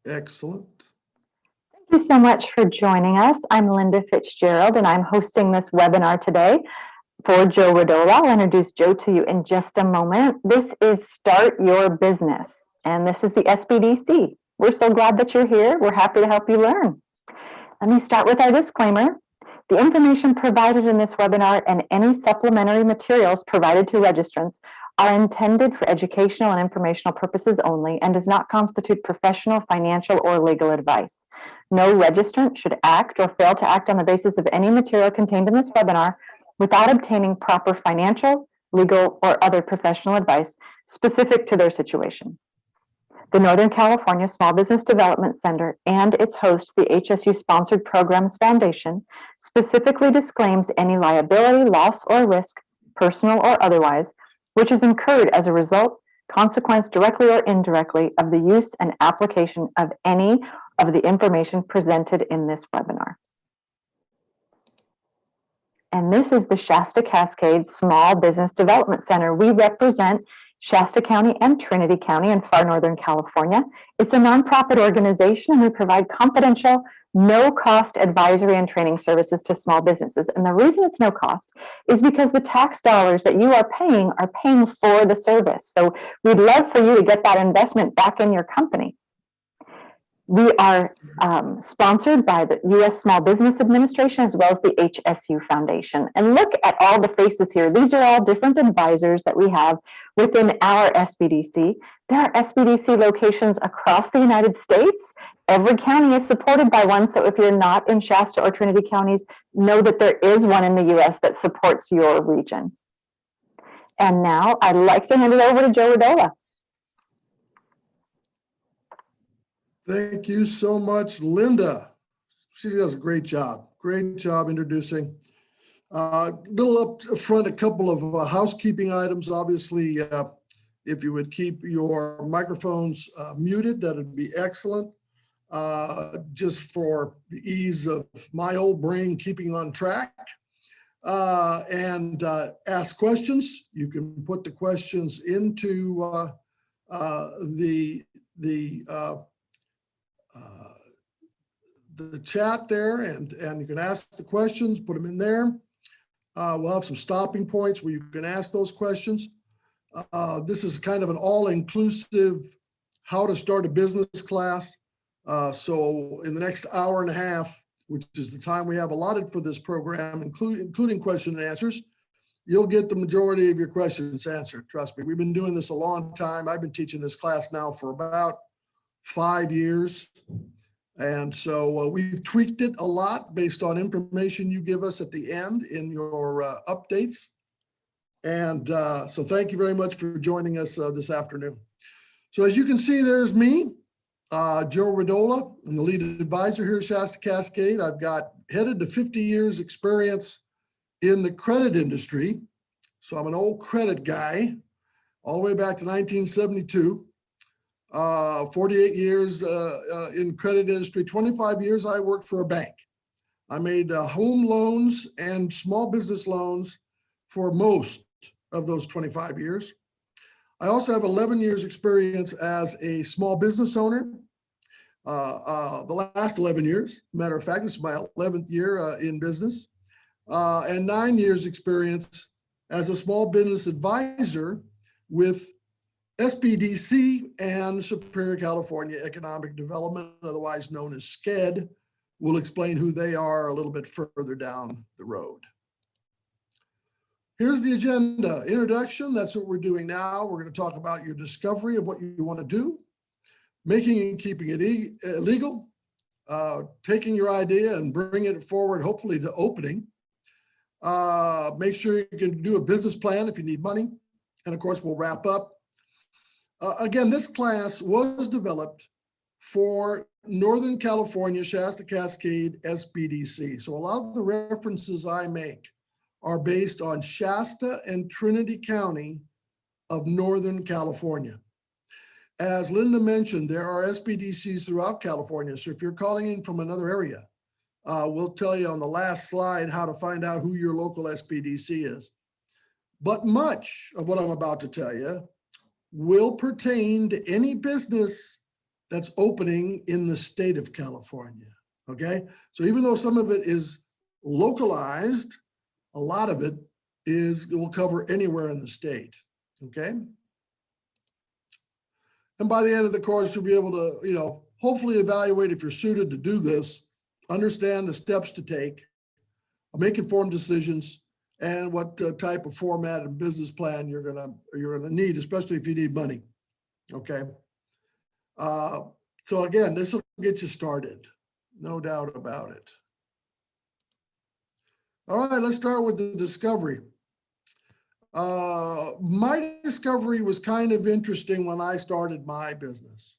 Excellent. Thank you so much for joining us. I'm Linda Fitzgerald, and I'm hosting this webinar today for Joe Rodola. I'll introduce Joe to you in just a moment. This is Start Your Business, and this is the SBDC. We're so glad that you're here. We're happy to help you learn. Let me start with our disclaimer. The information provided in this webinar and any supplementary materials provided to registrants are intended for educational and informational purposes only and does not constitute professional, financial, or legal advice. No registrant should act or fail to act on the basis of any material contained in this webinar without obtaining proper financial, legal, or other professional advice specific to their situation. The Northern California Small Business Development Center and its host, the HSU Sponsored Programs Foundation, specifically disclaims any liability, loss, or risk, personal or otherwise, which is incurred as a result, consequence, directly or indirectly, of the use and application of any of the information presented in this webinar. And this is the Shasta-Cascade Small Business Development Center. We represent Shasta County and Trinity County in far northern California. It's a nonprofit organization, and we provide confidential, no-cost advisory and training services to small businesses. And the reason it's no cost is because the tax dollars that you are paying for the service. So we'd love for you to get that investment back in your company. We are sponsored by the U.S. Small Business Administration as well as the HSU Foundation. And look at all the faces here. These are all different advisors that we have within our SBDC. There are SBDC locations across the United States. Every county is supported by one. So if you're not in Shasta or Trinity counties, know that there is one in the U.S. that supports your region. And now I'd like to hand it over to Joe Rodola. Thank you so much, Linda. She does a great job. Great job introducing. Little up front, a couple of housekeeping items. Obviously, if you would keep your microphones muted, that would be excellent. Just for the ease of my old brain keeping on track. And ask questions. You can put the questions into the chat there, and you can ask the questions, put them in there. We'll have some stopping points where you can ask those questions. This is kind of an all-inclusive how to start a business class. So in the next hour and a half, which is the time we have allotted for this program, including question and answers, you'll get the majority of your questions answered. Trust me, we've been doing this a long time. I've been teaching this class now for about 5 years. And so we've tweaked it a lot based on information you give us at the end in your updates. And so thank you very much for joining us this afternoon. So as you can see, there's me, Joe Rodola. I'm the lead advisor here at Shasta-Cascade. I've got headed to 50 years experience in the credit industry. So I'm an old credit guy, all the way back to 1972. 48 years in credit industry, 25 years I worked for a bank. I made home loans and small business loans for most of those 25 years. I also have 11 years experience as a small business owner. The last 11 years, matter of fact, this is my 11th year in business, and 9 years experience as a small business advisor with SBDC and Superior California Economic Development, otherwise known as SCED. We'll explain who they are a little bit further down the road. Here's the agenda. Introduction, that's what we're doing now. We're going to talk about your discovery of what you want to do, making and keeping it legal, taking your idea and bringing it forward, hopefully to opening. Make sure you can do a business plan if you need money. And of course, we'll wrap up. Again, this class was developed for Northern California, Shasta-Cascade, SBDC. So a lot of the references I make are based on Shasta and Trinity County of Northern California. As Linda mentioned, there are SBDCs throughout California. So if you're calling in from another area, we'll tell you on the last slide how to find out who your local SBDC is. But much of what I'm about to tell you will pertain to any business that's opening in the state of California. Okay, so even though some of it is localized, a lot of it will cover anywhere in the state. Okay. And by the end of the course, you'll be able to, hopefully evaluate if you're suited to do this, understand the steps to take, make informed decisions, and what type of format and business plan you're gonna need, especially if you need money. Okay. So again, this will get you started, no doubt about it. All right, let's start with the discovery. My discovery was kind of interesting when I started my business.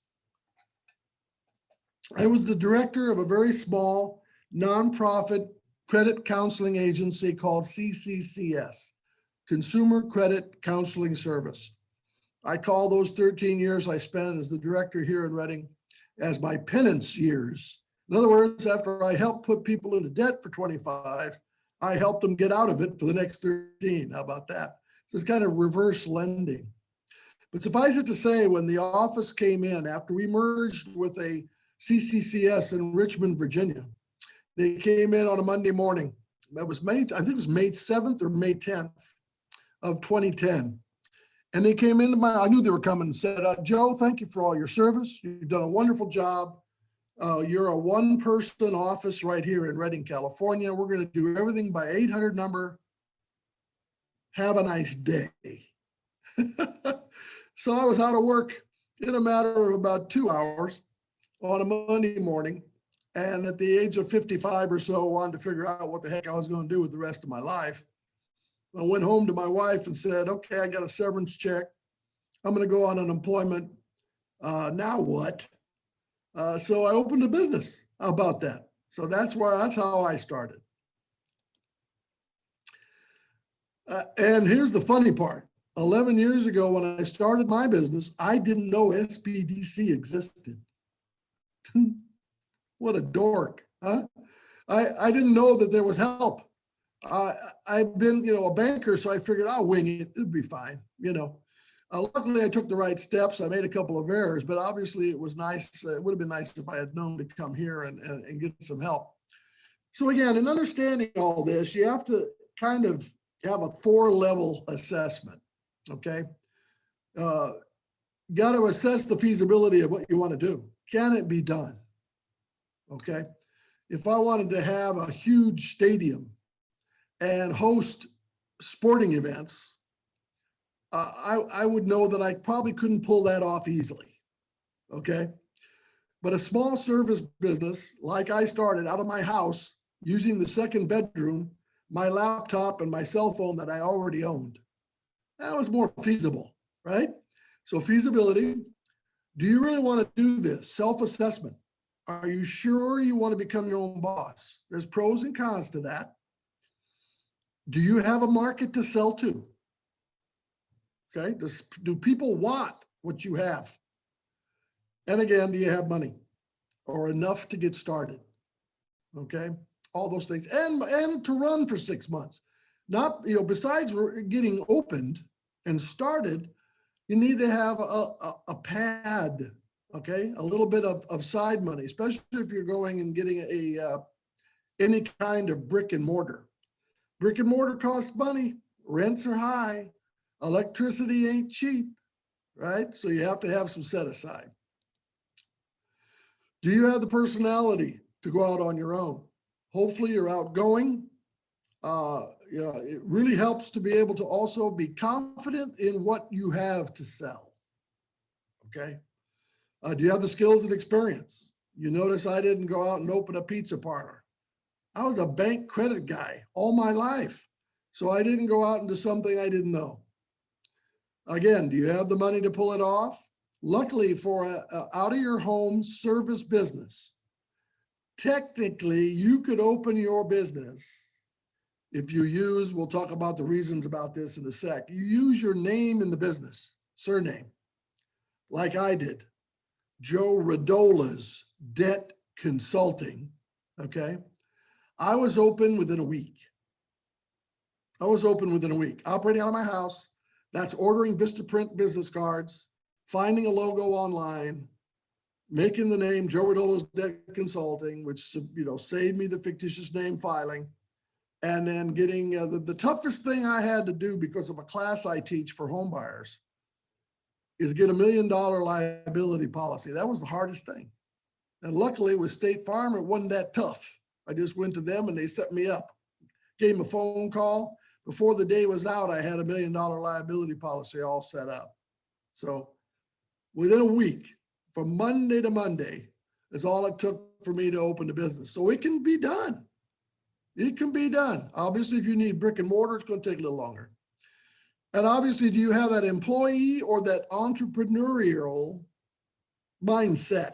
I was the director of a very small nonprofit credit counseling agency called CCCS, Consumer Credit Counseling Service. I call those 13 years I spent as the director here in Redding as my penance years. In other words, after I helped put people into debt for 25, I helped them get out of it for the next 13. How about that? So it's kind of reverse lending. But suffice it to say, when the office came in, after we merged with a CCCS in Richmond, Virginia, they came in on a Monday morning. That was I think it was May 7th or May 10th of 2010. And they came into I knew they were coming and said, Joe, thank you for all your service. You've done a wonderful job. You're a one-person office right here in Redding, California. We're going to do everything by 800 number. Have a nice day. So I was out of work in a matter of about 2 hours on a Monday morning. And at the age of 55 or so, wanted to figure out what the heck I was going to do with the rest of my life. I went home to my wife and said, okay, I got a severance check. I'm going to go on unemployment. Now what? So I opened a business about that. So that's how I started. And here's the funny part. 11 years ago, when I started my business, I didn't know SBDC existed. What a dork, huh? I didn't know that there was help. I've been, a banker, so I figured I'll wing it. It'd be fine, Luckily, I took the right steps. I made a couple of errors, but obviously it was nice. It would have been nice if I had known to come here and get some help. So again, in understanding all this, you have to kind of have a 4-level assessment, okay? Got to assess the feasibility of what you want to do. Can it be done? Okay. If I wanted to have a huge stadium and host sporting events, I would know that I probably couldn't pull that off easily. Okay. But a small service business, like I started out of my house using the second bedroom, my laptop and my cell phone that I already owned, that was more feasible, right? So feasibility, do you really want to do this? Self-assessment. Are you sure you want to become your own boss? There's pros and cons to that. Do you have a market to sell to? Okay, do people want what you have? And again, do you have money or enough to get started? Okay, all those things, and to run for 6 months. Not, besides getting opened and started, you need to have a pad. Okay, a little bit of side money, especially if you're going and getting any kind of brick and mortar. Brick and mortar costs money. Rents are high. Electricity ain't cheap, right? So you have to have some set aside. Do you have the personality to go out on your own? Hopefully you're outgoing. It really helps to be able to also be confident in what you have to sell. Okay. Do you have the skills and experience? You notice I didn't go out and open a pizza parlor. I was a bank credit guy all my life. So I didn't go out into something I didn't know. Again, do you have the money to pull it off? Luckily for a out of your home service business, technically you could open your business if you use, we'll talk about the reasons about this in a sec. You use your name in the business, surname, like I did. Joe Rodola's Debt Consulting, okay? I was open within a week. Operating out of my house. That's ordering Vistaprint business cards, finding a logo online, making the name Joe Rodola's Debt Consulting, which, saved me the fictitious name filing. And then getting the toughest thing I had to do because of a class I teach for home buyers is get $1 million liability policy. That was the hardest thing. And luckily with State Farm, it wasn't that tough. I just went to them and they set me up, gave them a phone call. Before the day was out, I had $1 million liability policy all set up. So within a week, from Monday to Monday, is all it took for me to open the business. So it can be done. It can be done. Obviously, if you need brick and mortar, it's going to take a little longer. And obviously, do you have that employee or that entrepreneurial mindset?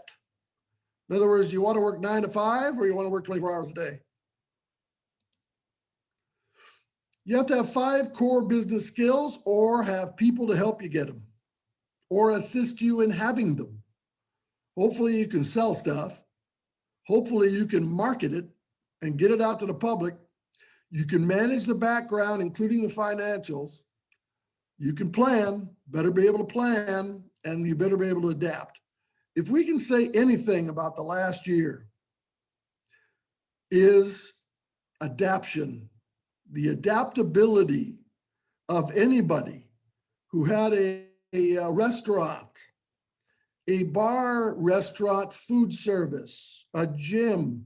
In other words, do you want to work 9 to 5 or you want to work 24 hours a day? You have to have 5 core business skills or have people to help you get them or assist you in having them. Hopefully you can sell stuff. Hopefully you can market it and get it out to the public. You can manage the background, including the financials. You can plan, better be able to plan, and you better be able to adapt. If we can say anything about the last year is adaptation, the adaptability of anybody who had a restaurant, a bar, restaurant, food service, a gym,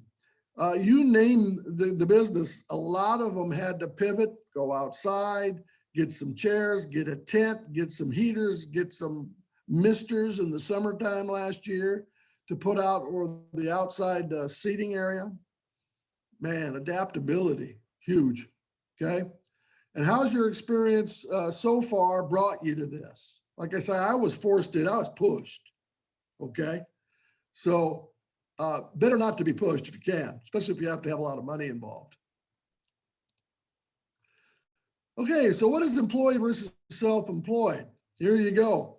you name the business, a lot of them had to pivot, go outside, get some chairs, get a tent, get some heaters, get some misters in the summertime last year to put out or the outside seating area. Man, adaptability, huge, okay? And how's your experience so far brought you to this? Like I said, I was forced in, I was pushed, okay? So better not to be pushed if you can, especially if you have to have a lot of money involved. Okay, so what is employee versus self-employed? Here you go.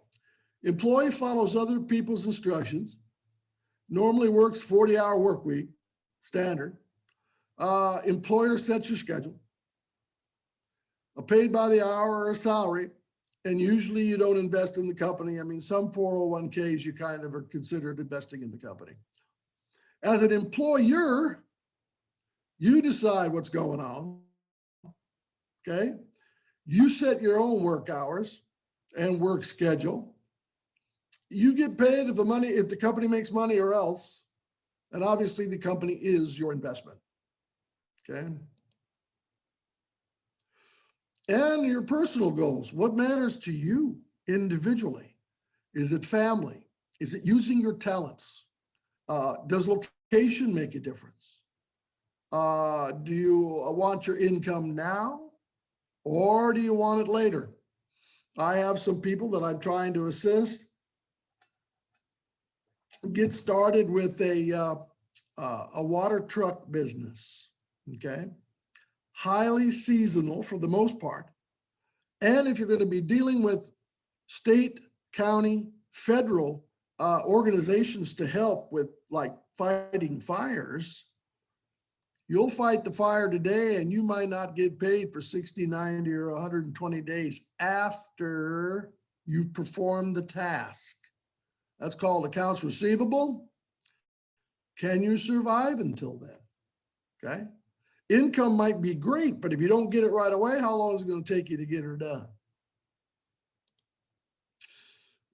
Employee follows other people's instructions, normally works 40-hour work week, standard. Employer sets your schedule, paid by the hour or a salary, and usually you don't invest in the company. I mean, some 401ks you kind of are considered investing in the company. As an employer, you decide what's going on, okay? You set your own work hours and work schedule. You get paid if the company makes money or else. And obviously the company is your investment, okay? And your personal goals, what matters to you individually? Is it family? Is it using your talents? Does location make a difference? Do you want your income now or do you want it later? I have some people that I'm trying to assist get started with a water truck business, okay? Highly seasonal for the most part. And if you're going to be dealing with state, county, federal organizations to help with like fighting fires, you'll fight the fire today and you might not get paid for 60, 90, or 120 days after you've performed the task. That's called accounts receivable. Can you survive until then? Okay. Income might be great, but if you don't get it right away, how long is it going to take you to get her done?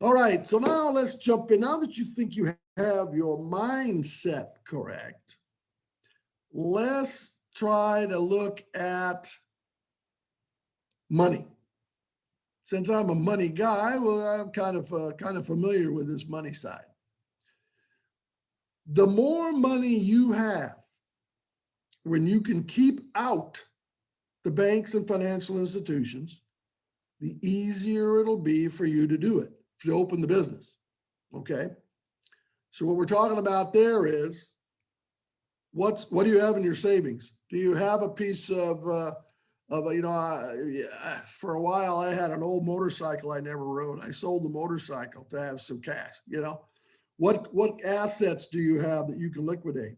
All right, so now let's jump in. Now that you think you have your mindset correct, let's try to look at money. Since I'm a money guy, well, I'm kind of familiar with this money side. The more money you have, when you can keep out the banks and financial institutions, the easier it'll be for you to do it, to open the business, okay? So what we're talking about there is, what do you have in your savings? Do you have a piece of for a while I had an old motorcycle I never rode. I sold the motorcycle to have some cash, you know? What assets do you have that you can liquidate?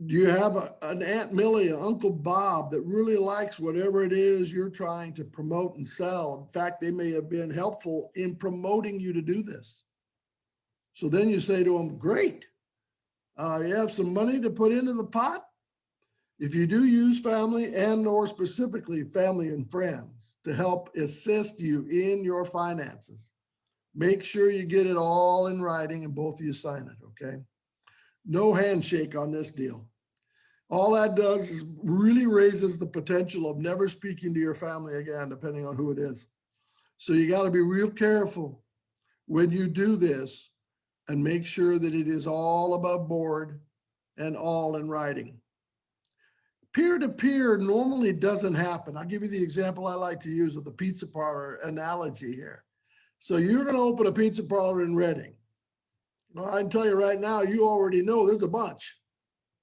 Do you have an Aunt Millie, an Uncle Bob that really likes whatever it is you're trying to promote and sell? In fact, they may have been helpful in promoting you to do this. So then you say to them, great, you have some money to put into the pot. If you do use family and or specifically family and friends to help assist you in your finances, make sure you get it all in writing and both of you sign it, okay? No handshake on this deal. All that does is really raises the potential of never speaking to your family again, depending on who it is. So you got to be real careful when you do this and make sure that it is all above board and all in writing. Peer-to-peer normally doesn't happen. I'll give you the example I like to use of the pizza parlor analogy here. So you're going to open a pizza parlor in Redding. Well, I can tell you right now, you already know there's a bunch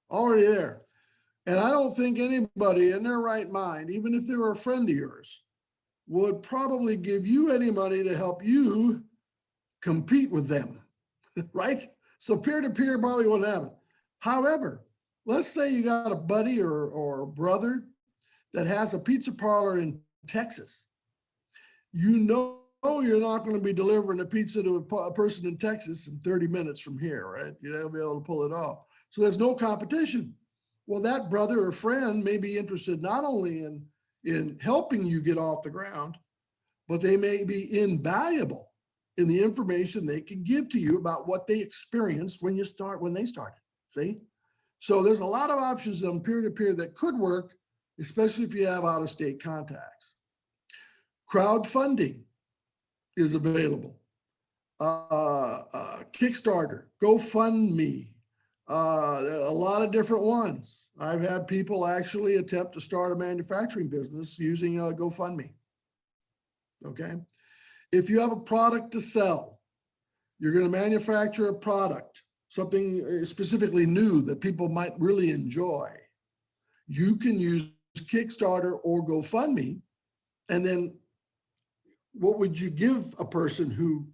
already there. And I don't think anybody in their right mind, even if they were a friend of yours, would probably give you any money to help you compete with them, right? So peer-to-peer probably won't happen. However, let's say you got a buddy or brother that has a pizza parlor in Texas. You know you're not going to be delivering a pizza to a person in Texas in 30 minutes from here, right? You're not going to be able to pull it off. So there's no competition. Well, that brother or friend may be interested not only in helping you get off the ground, but they may be invaluable in the information they can give to you about what they experienced when they started, see? So there's a lot of options on peer-to-peer that could work, especially if you have out-of-state contacts. Crowdfunding is available. Kickstarter, GoFundMe, a lot of different ones. I've had people actually attempt to start a manufacturing business using GoFundMe, okay? If you have a product to sell, you're going to manufacture a product, something specifically new that people might really enjoy, you can use Kickstarter or GoFundMe. And then what would you give a person who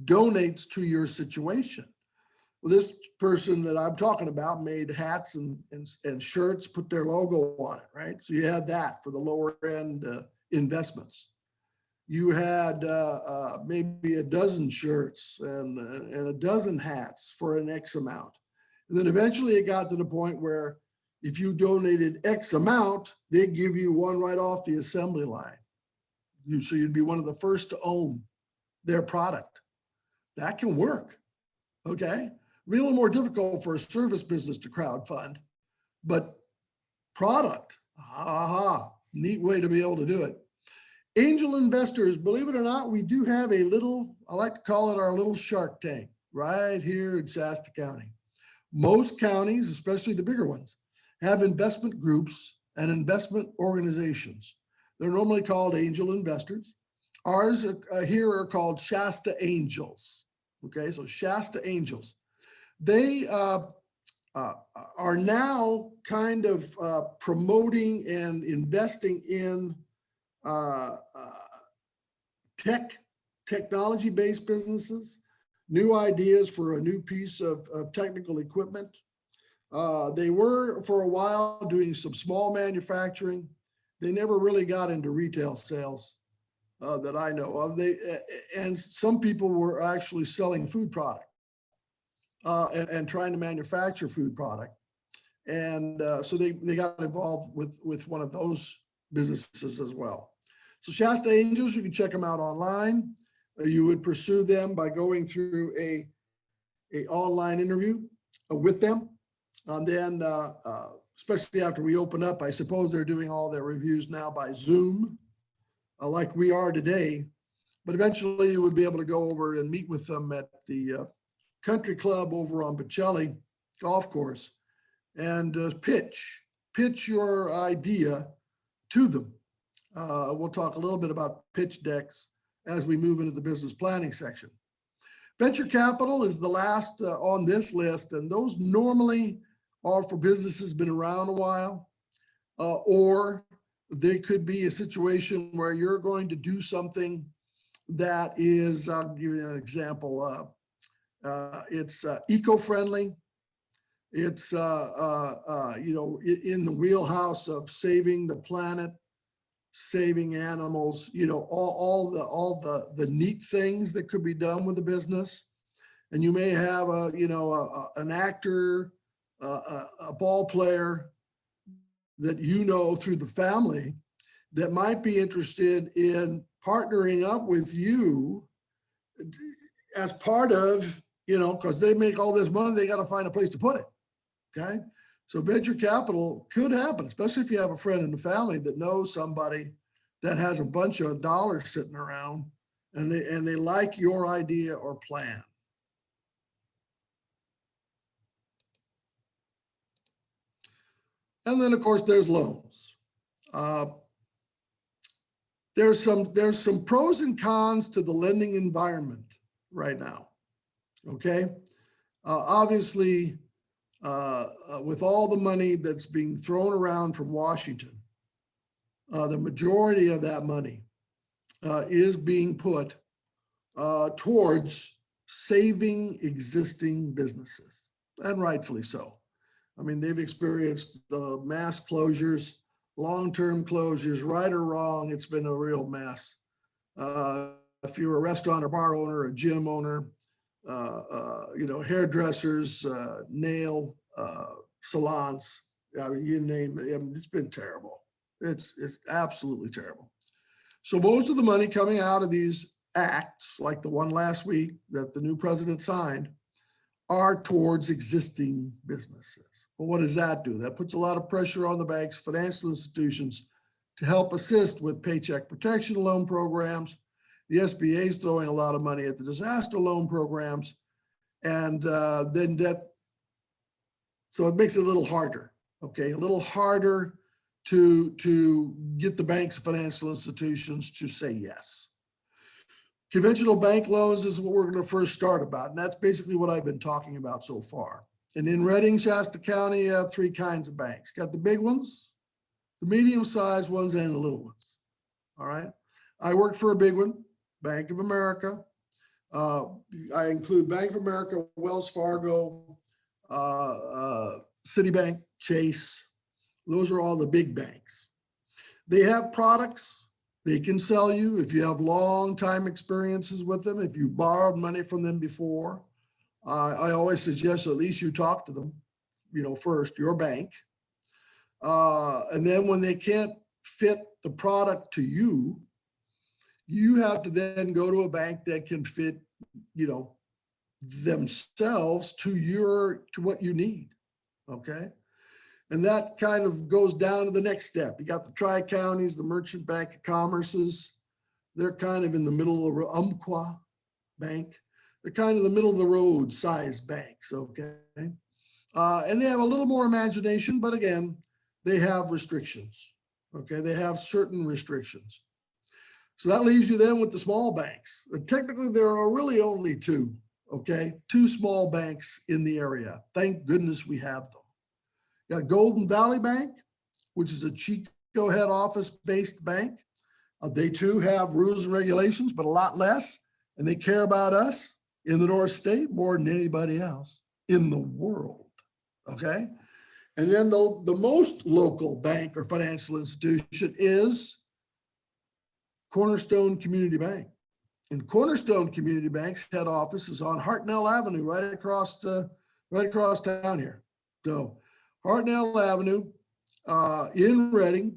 donates to your situation? Well, this person that I'm talking about made hats and shirts, put their logo on it, right? So you had that for the lower end investments. You had maybe a dozen shirts and a dozen hats for an X amount. And then eventually it got to the point where if you donated X amount, they'd give you one right off the assembly line. So you'd be one of the first to own their product. That can work, okay? Be a little more difficult for a service business to crowdfund, but product, neat way to be able to do it. Angel investors, believe it or not, we do have a little, I like to call it our little shark tank right here in Shasta County. Most counties, especially the bigger ones, have investment groups and investment organizations. They're normally called angel investors. Ours here are called Shasta Angels. Okay, so Shasta Angels. They are now kind of promoting and investing in technology-based businesses, new ideas for a new piece of technical equipment. They were for a while doing some small manufacturing. They never really got into retail sales that I know of. And some people were actually selling food product and trying to manufacture food product. And so they got involved with one of those businesses as well. So Shasta Angels, you can check them out online. You would pursue them by going through a online interview with them. And then, especially after we open up, I suppose they're doing all their reviews now by Zoom, like we are today. But eventually you would be able to go over and meet with them at the country club over on Bocelli golf course and pitch your idea to them. We'll talk a little bit about pitch decks as we move into the business planning section. Venture capital is the last on this list, and those normally are for businesses been around a while, or there could be a situation where you're going to do something that is, I'll give you an example, it's eco-friendly. It's, you know, in the wheelhouse of saving the planet, saving animals, you know, all the neat things that could be done with the business. and you may have an actor, a ball player that you know through the family that might be interested in partnering up with you as part of, because they make all this money, they got to find a place to put it. Okay. So venture capital could happen, especially if you have a friend in the family that knows somebody that has a bunch of dollars sitting around and they like your idea or plan. And then of course there's loans. There's some pros and cons to the lending environment right now. Okay. Obviously, with all the money that's being thrown around from Washington, the majority of that money is being put towards saving existing businesses, and rightfully so. I mean, they've experienced mass closures, long-term closures, right or wrong. It's been a real mess. If you're a restaurant or bar owner, a gym owner, hairdressers, nail salons, I mean, you name it. I mean, it's been terrible. It's absolutely terrible. So most of the money coming out of these acts, like the one last week that the new president signed, are towards existing businesses. Well, what does that do? That puts a lot of pressure on the banks, financial institutions to help assist with paycheck protection loan programs. The SBA is throwing a lot of money at the disaster loan programs, and then debt. So it makes it a little harder, okay? A little harder to get the banks and financial institutions to say yes. Conventional bank loans is what we're going to first start about, and that's basically what I've been talking about so far. And in Redding, Shasta County, you have three kinds of banks. Got the big ones, the medium-sized ones, and the little ones. All right. I worked for a big one, Bank of America. I include Bank of America, Wells Fargo, Citibank, Chase. Those are all the big banks. They have products they can sell you if you have long time experiences with them, if you borrowed money from them before. I always suggest at least you talk to them, first, your bank. And then when they can't fit the product to you, you have to then go to a bank that can fit, themselves to what you need. Okay. And that kind of goes down to the next step. You got the tri-counties, the Merchant Bank of Commerces. They're kind of in the middle of the Umpqua Bank. They're kind of the middle of the road size banks, okay? And they have a little more imagination, but again, they have restrictions, okay? They have certain restrictions. So that leaves you then with the small banks. Technically, there are really only two, okay? Two small banks in the area. Thank goodness we have them. You got Golden Valley Bank, which is a Chico head office based bank. They too have rules and regulations, but a lot less. And they care about us in the North State more than anybody else in the world, okay? And then the most local bank or financial institution is Cornerstone Community Bank. And Cornerstone Community Bank's head office is on Hartnell Avenue, right across town here. So Hartnell Avenue in Redding.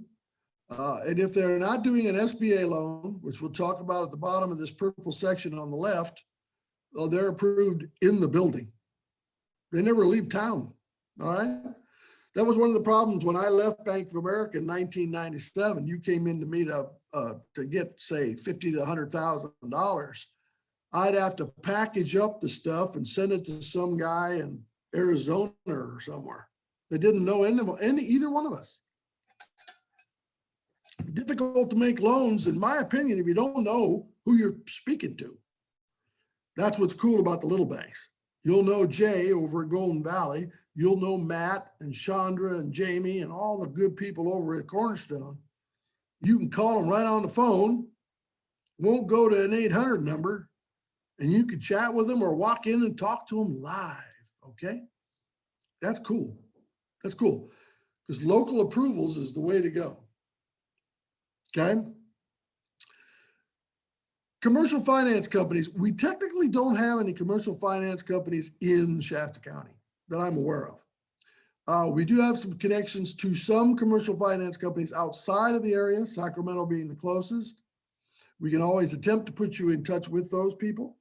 And if they're not doing an SBA loan, which we'll talk about at the bottom of this purple section on the left, they're approved in the building. They never leave town, all right? That was one of the problems when I left Bank of America in 1997. You came in to meet up to get, say, $50,000 to $100,000. I'd have to package up the stuff and send it to some guy in Arizona or somewhere that didn't know either one of us. Difficult to make loans, in my opinion, if you don't know who you're speaking to. That's what's cool about the little banks. You'll know Jay over at Golden Valley. You'll know Matt and Chandra and Jamie and all the good people over at Cornerstone. You can call them right on the phone. Won't go to an 800 number, and you can chat with them or walk in and talk to them live. Okay, that's cool. That's cool because local approvals is the way to go. Okay. Commercial finance companies, we technically don't have any commercial finance companies in Shasta County that I'm aware of. We do have some connections to some commercial finance companies outside of the area, Sacramento being the closest. We can always attempt to put you in touch with those people,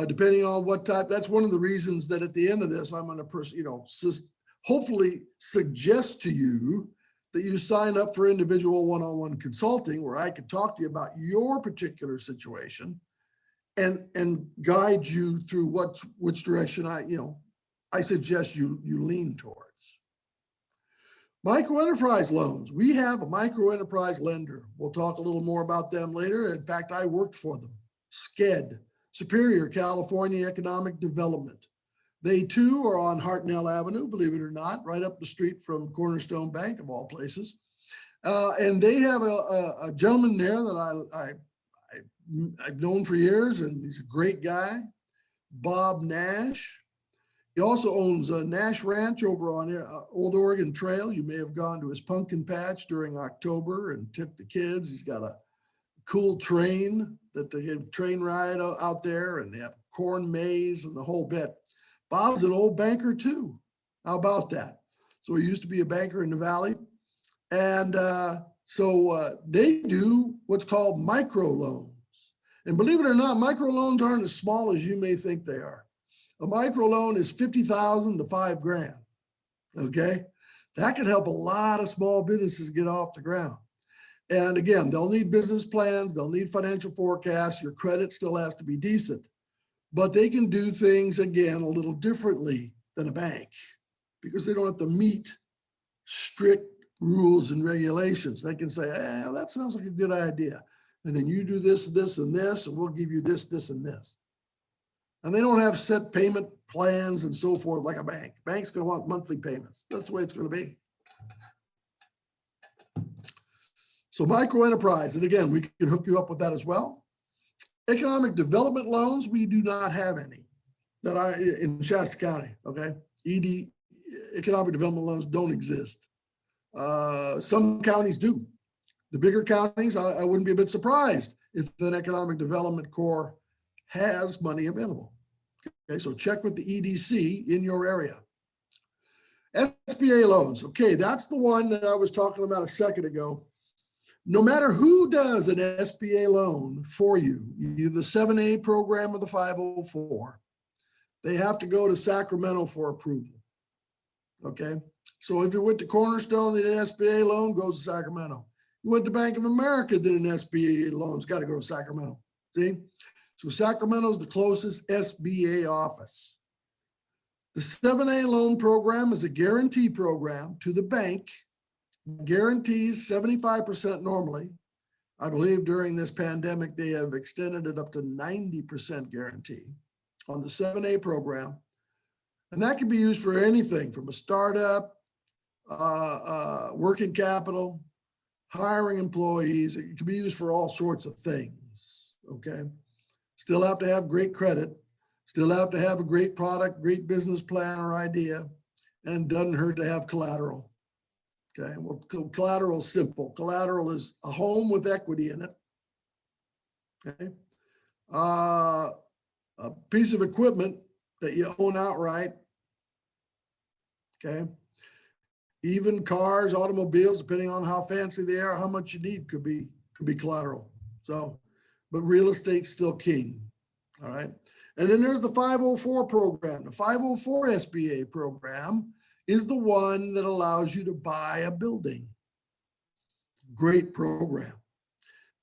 depending on what type. That's one of the reasons that at the end of this, I'm going to, hopefully suggest to you that you sign up for individual one-on-one consulting, where I can talk to you about your particular situation and guide you through which direction I suggest you lean towards. Microenterprise loans. We have a microenterprise lender. We'll talk a little more about them later. In fact, I worked for them. SCED, Superior California Economic Development. They too are on Hartnell Avenue, believe it or not, right up the street from Cornerstone Bank of all places. And they have a gentleman there that I've known for years, and he's a great guy, Bob Nash. He also owns a Nash Ranch over on Old Oregon Trail. You may have gone to his pumpkin patch during October and took the kids. He's got a cool train that they have train ride out there, and they have corn maze and the whole bit. Bob's an old banker too. How about that? So he used to be a banker in the Valley. And so they do what's called micro loans. And believe it or not, micro loans aren't as small as you may think they are. A micro loan is $50,000 to $5,000. Okay, that can help a lot of small businesses get off the ground. And again, they'll need business plans, they'll need financial forecasts. Your credit still has to be decent, but they can do things again a little differently than a bank because they don't have to meet strict rules and regulations. They can say, that sounds like a good idea. And then you do this, this, and this, and we'll give you this, this, and this. And they don't have set payment plans and so forth like a bank. Bank's going to want monthly payments. That's the way it's going to be. So micro enterprise, and again, we can hook you up with that as well. Economic development loans, we do not have any in Shasta County, okay? Economic development loans don't exist. Some counties do. The bigger counties, I wouldn't be a bit surprised if an economic development corps has money available. Okay, so check with the EDC in your area. SBA loans, okay, that's the one that I was talking about a second ago. No matter who does an SBA loan for you, either the 7A program or the 504, they have to go to Sacramento for approval. Okay, so if you went to Cornerstone, they did an SBA loan, goes to Sacramento. You went to Bank of America, did an SBA loan, it's got to go to Sacramento. See? So Sacramento is the closest SBA office. The 7A loan program is a guarantee program to the bank, guarantees 75% normally. I believe during this pandemic, they have extended it up to 90% guarantee on the 7A program. And that can be used for anything from a startup, working capital, hiring employees. It can be used for all sorts of things, okay? Still have to have great credit, still have to have a great product, great business plan or idea, and doesn't hurt to have collateral. Okay, well, collateral is simple. Collateral is a home with equity in it. Okay, a piece of equipment that you own outright. Okay, even cars, automobiles, depending on how fancy they are, how much you need could be collateral. So, but real estate's still king. All right, and then there's the 504 program. The 504 SBA program is the one that allows you to buy a building. Great program.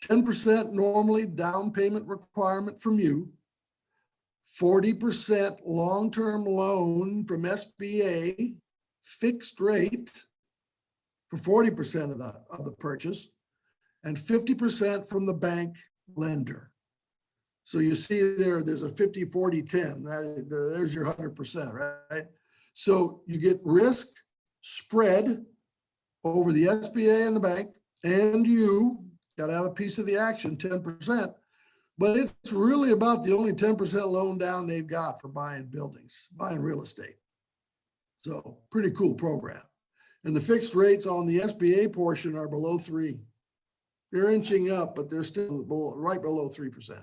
10% normally down payment requirement from you, 40% long-term loan from SBA, fixed rate for 40% of the purchase, and 50% from the bank lender. So you see there's a 50, 40, 10. There's your 100%, right? So you get risk spread over the SBA and the bank, and you got to have a piece of the action, 10%. But it's really about the only 10% loan down they've got for buying buildings, buying real estate. So pretty cool program. And the fixed rates on the SBA portion are below 3. They're inching up, but they're still right below 3%.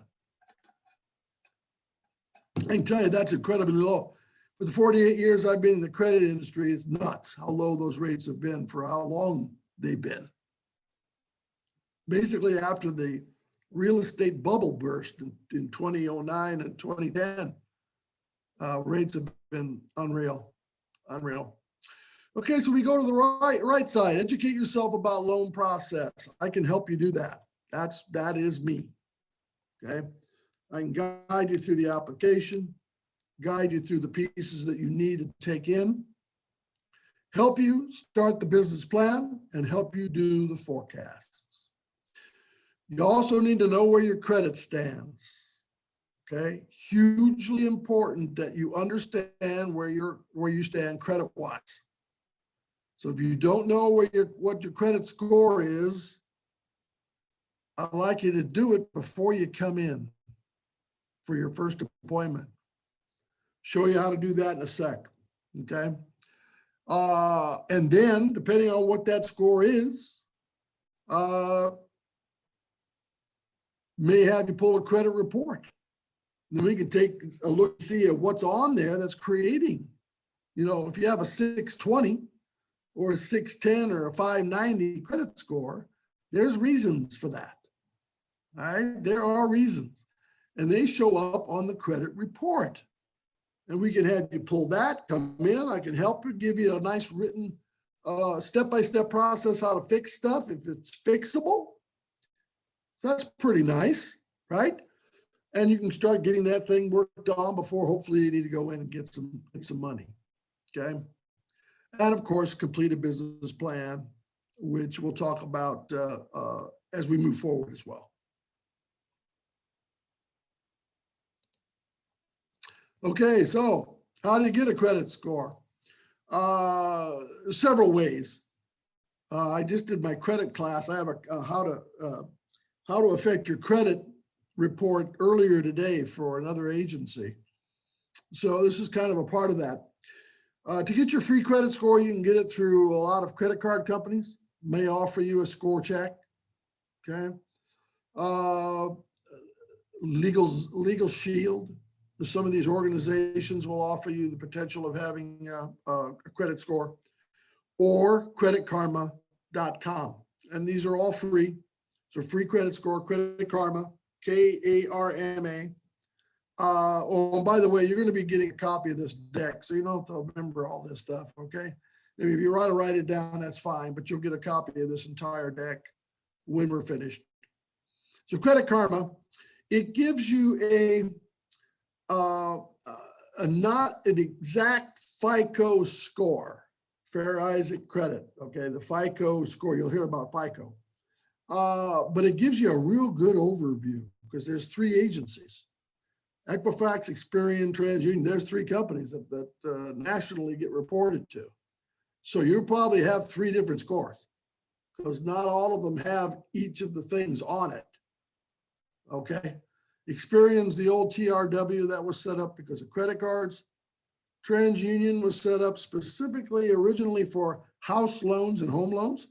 I can tell you that's incredibly low. For the 48 years I've been in the credit industry, it's nuts how low those rates have been for how long they've been. Basically, after the real estate bubble burst in 2009 and 2010, rates have been unreal. Okay, so we go to the right side. Educate yourself about loan process. I can help you do that. That is me. Okay, I can guide you through the application, guide you through the pieces that you need to take in, help you start the business plan, and help you do the forecasts. You also need to know where your credit stands. Okay, hugely important that you understand where you stand credit-wise. So if you don't know what your credit score is, I'd like you to do it before you come in for your first appointment. Show you how to do that in a sec, okay? And then, depending on what that score is, may have you pull a credit report. Then we can take a look, see at what's on there that's creating. You know, if you have a 620 or a 610 or a 590 credit score, there's reasons for that. All right, there are reasons, and they show up on the credit report. And we can have you pull that, come in. I can help you, give you a nice written step-by-step process how to fix stuff if it's fixable. So that's pretty nice, right? And you can start getting that thing worked on before hopefully you need to go in and get some money, okay? And of course, complete a business plan, which we'll talk about as we move forward as well. Okay, so how do you get a credit score? Several ways. I just did my credit class. I have a how to affect your credit report earlier today for another agency. So this is kind of a part of that. To get your free credit score, you can get it through a lot of credit card companies, may offer you a score check, okay? Legal Shield. Some of these organizations will offer you the potential of having a credit score, or creditkarma.com. And these are all free. So free credit score, Credit Karma, K-A-R-M-A. Oh, and by the way, you're going to be getting a copy of this deck, so you don't have to remember all this stuff, okay? Maybe if you want to write it down, that's fine, but you'll get a copy of this entire deck when we're finished. So Credit Karma, it gives you a not an exact FICO score, Fair Isaac Credit, okay? The FICO score, you'll hear about FICO. But it gives you a real good overview because there's three agencies. Equifax, Experian, TransUnion, there's three companies that nationally get reported to. So you probably have three different scores because not all of them have each of the things on it, okay? Experian's the old TRW that was set up because of credit cards. TransUnion was set up specifically originally for house loans and home loans.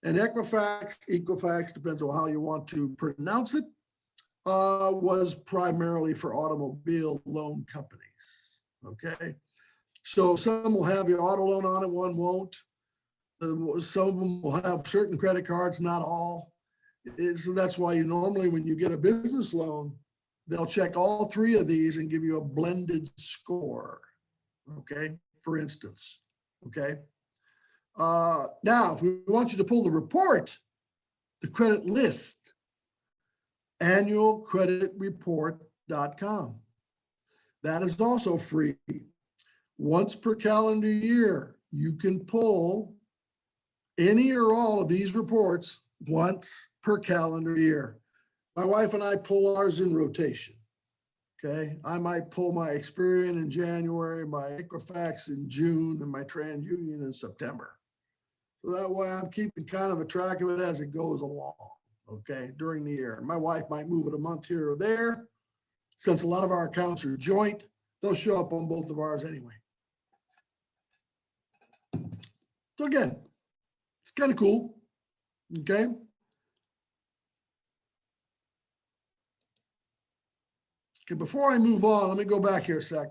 And Equifax, depends on how you want to pronounce it, was primarily for automobile loan companies, okay? So some will have your auto loan on it, one won't. Some of them will have certain credit cards, not all. So that's why you normally, when you get a business loan, they'll check all three of these and give you a blended score, okay, for instance, okay? Now, if we want you to pull the report, the credit list, annualcreditreport.com. That is also free. Once per calendar year, you can pull any or all of these reports once per calendar year. My wife and I pull ours in rotation, okay? I might pull my Experian in January, my Equifax in June, and my TransUnion in September. So that way I'm keeping kind of a track of it as it goes along, okay, during the year. My wife might move it a month here or there. Since a lot of our accounts are joint, they'll show up on both of ours anyway. So again, it's kind of cool, okay? Okay, before I move on, let me go back here a sec.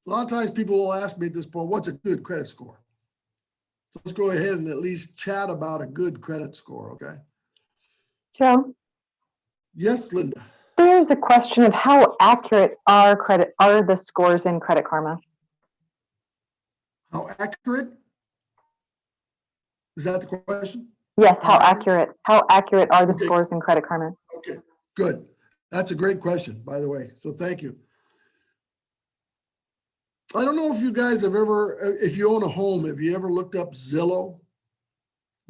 A lot of times people will ask me at this point, what's a good credit score? So let's go ahead and at least chat about a good credit score, okay? Joe, Yes, Linda. there's a question of how accurate are the scores in Credit Karma? How accurate? Is that the question? Yes, How how accurate are the Okay. scores in Credit Karma? Okay, good. That's a great question, by the way. So thank you. I don't know if you guys have ever, if you own a home, have you ever looked up Zillow?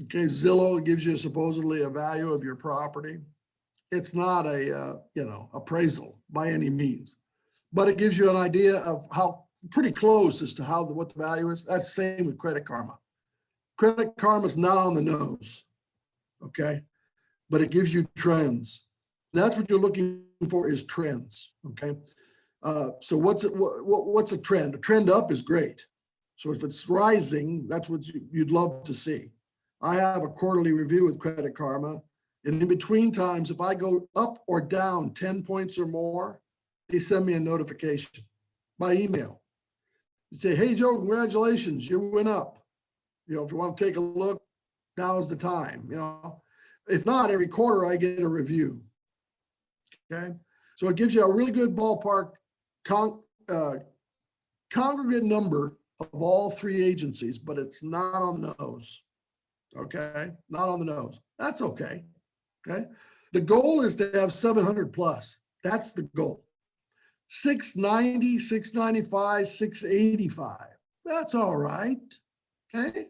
Okay, Zillow gives you supposedly a value of your property. It's not a, appraisal by any means, but it gives you an idea of how pretty close as to what the value is. That's the same with Credit Karma. Credit Karma is not on the nose, okay? But it gives you trends. That's what you're looking for is trends, okay? So what's a trend? A trend up is great. So if it's rising, that's what you'd love to see. I have a quarterly review with Credit Karma. And in between times, if I go up or down 10 points or more, they send me a notification by email. They say, hey, Joe, congratulations, you went up. If you want to take a look, now's the time. If not, every quarter I get a review. Okay, so it gives you a really good ballpark congregate number of all three agencies, but it's not on the nose. Okay, not on the nose. That's okay. Okay, the goal is to have 700 plus. That's the goal. 690, 695, 685. That's all right. Okay,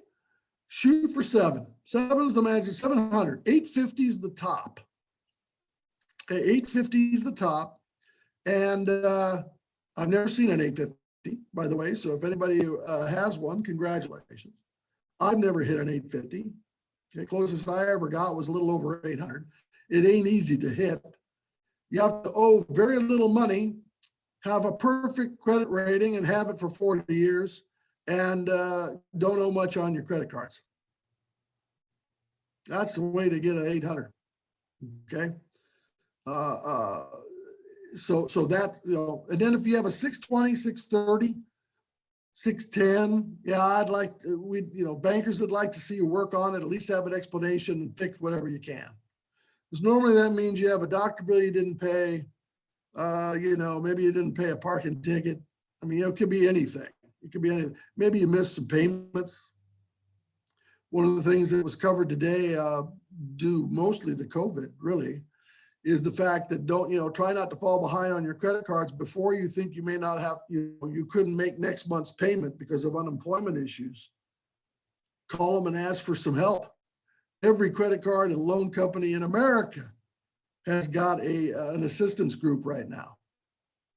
shoot for 7. 7 is the magic. 700. 850 is the top. Okay, 850 is the top. And I've never seen an 850, by the way. So if anybody has one, congratulations. I've never hit an 850. The closest I ever got was a little over 800. It ain't easy to hit. You have to owe very little money, have a perfect credit rating, and have it for 40 years, and don't owe much on your credit cards. That's the way to get an 800. Okay. So that, and then if you have a 620, 630, 610, yeah, I'd like to, bankers would like to see you work on it, at least have an explanation and fix whatever you can. Because normally that means you have a doctor bill you didn't pay, maybe you didn't pay a parking ticket. I mean, it could be anything. It could be anything. Maybe you missed some payments. One of the things that was covered today, due mostly to COVID, really, is the fact that try not to fall behind on your credit cards before you think you may not have, you couldn't make next month's payment because of unemployment issues. Call them and ask for some help. Every credit card and loan company in America has got an assistance group right now.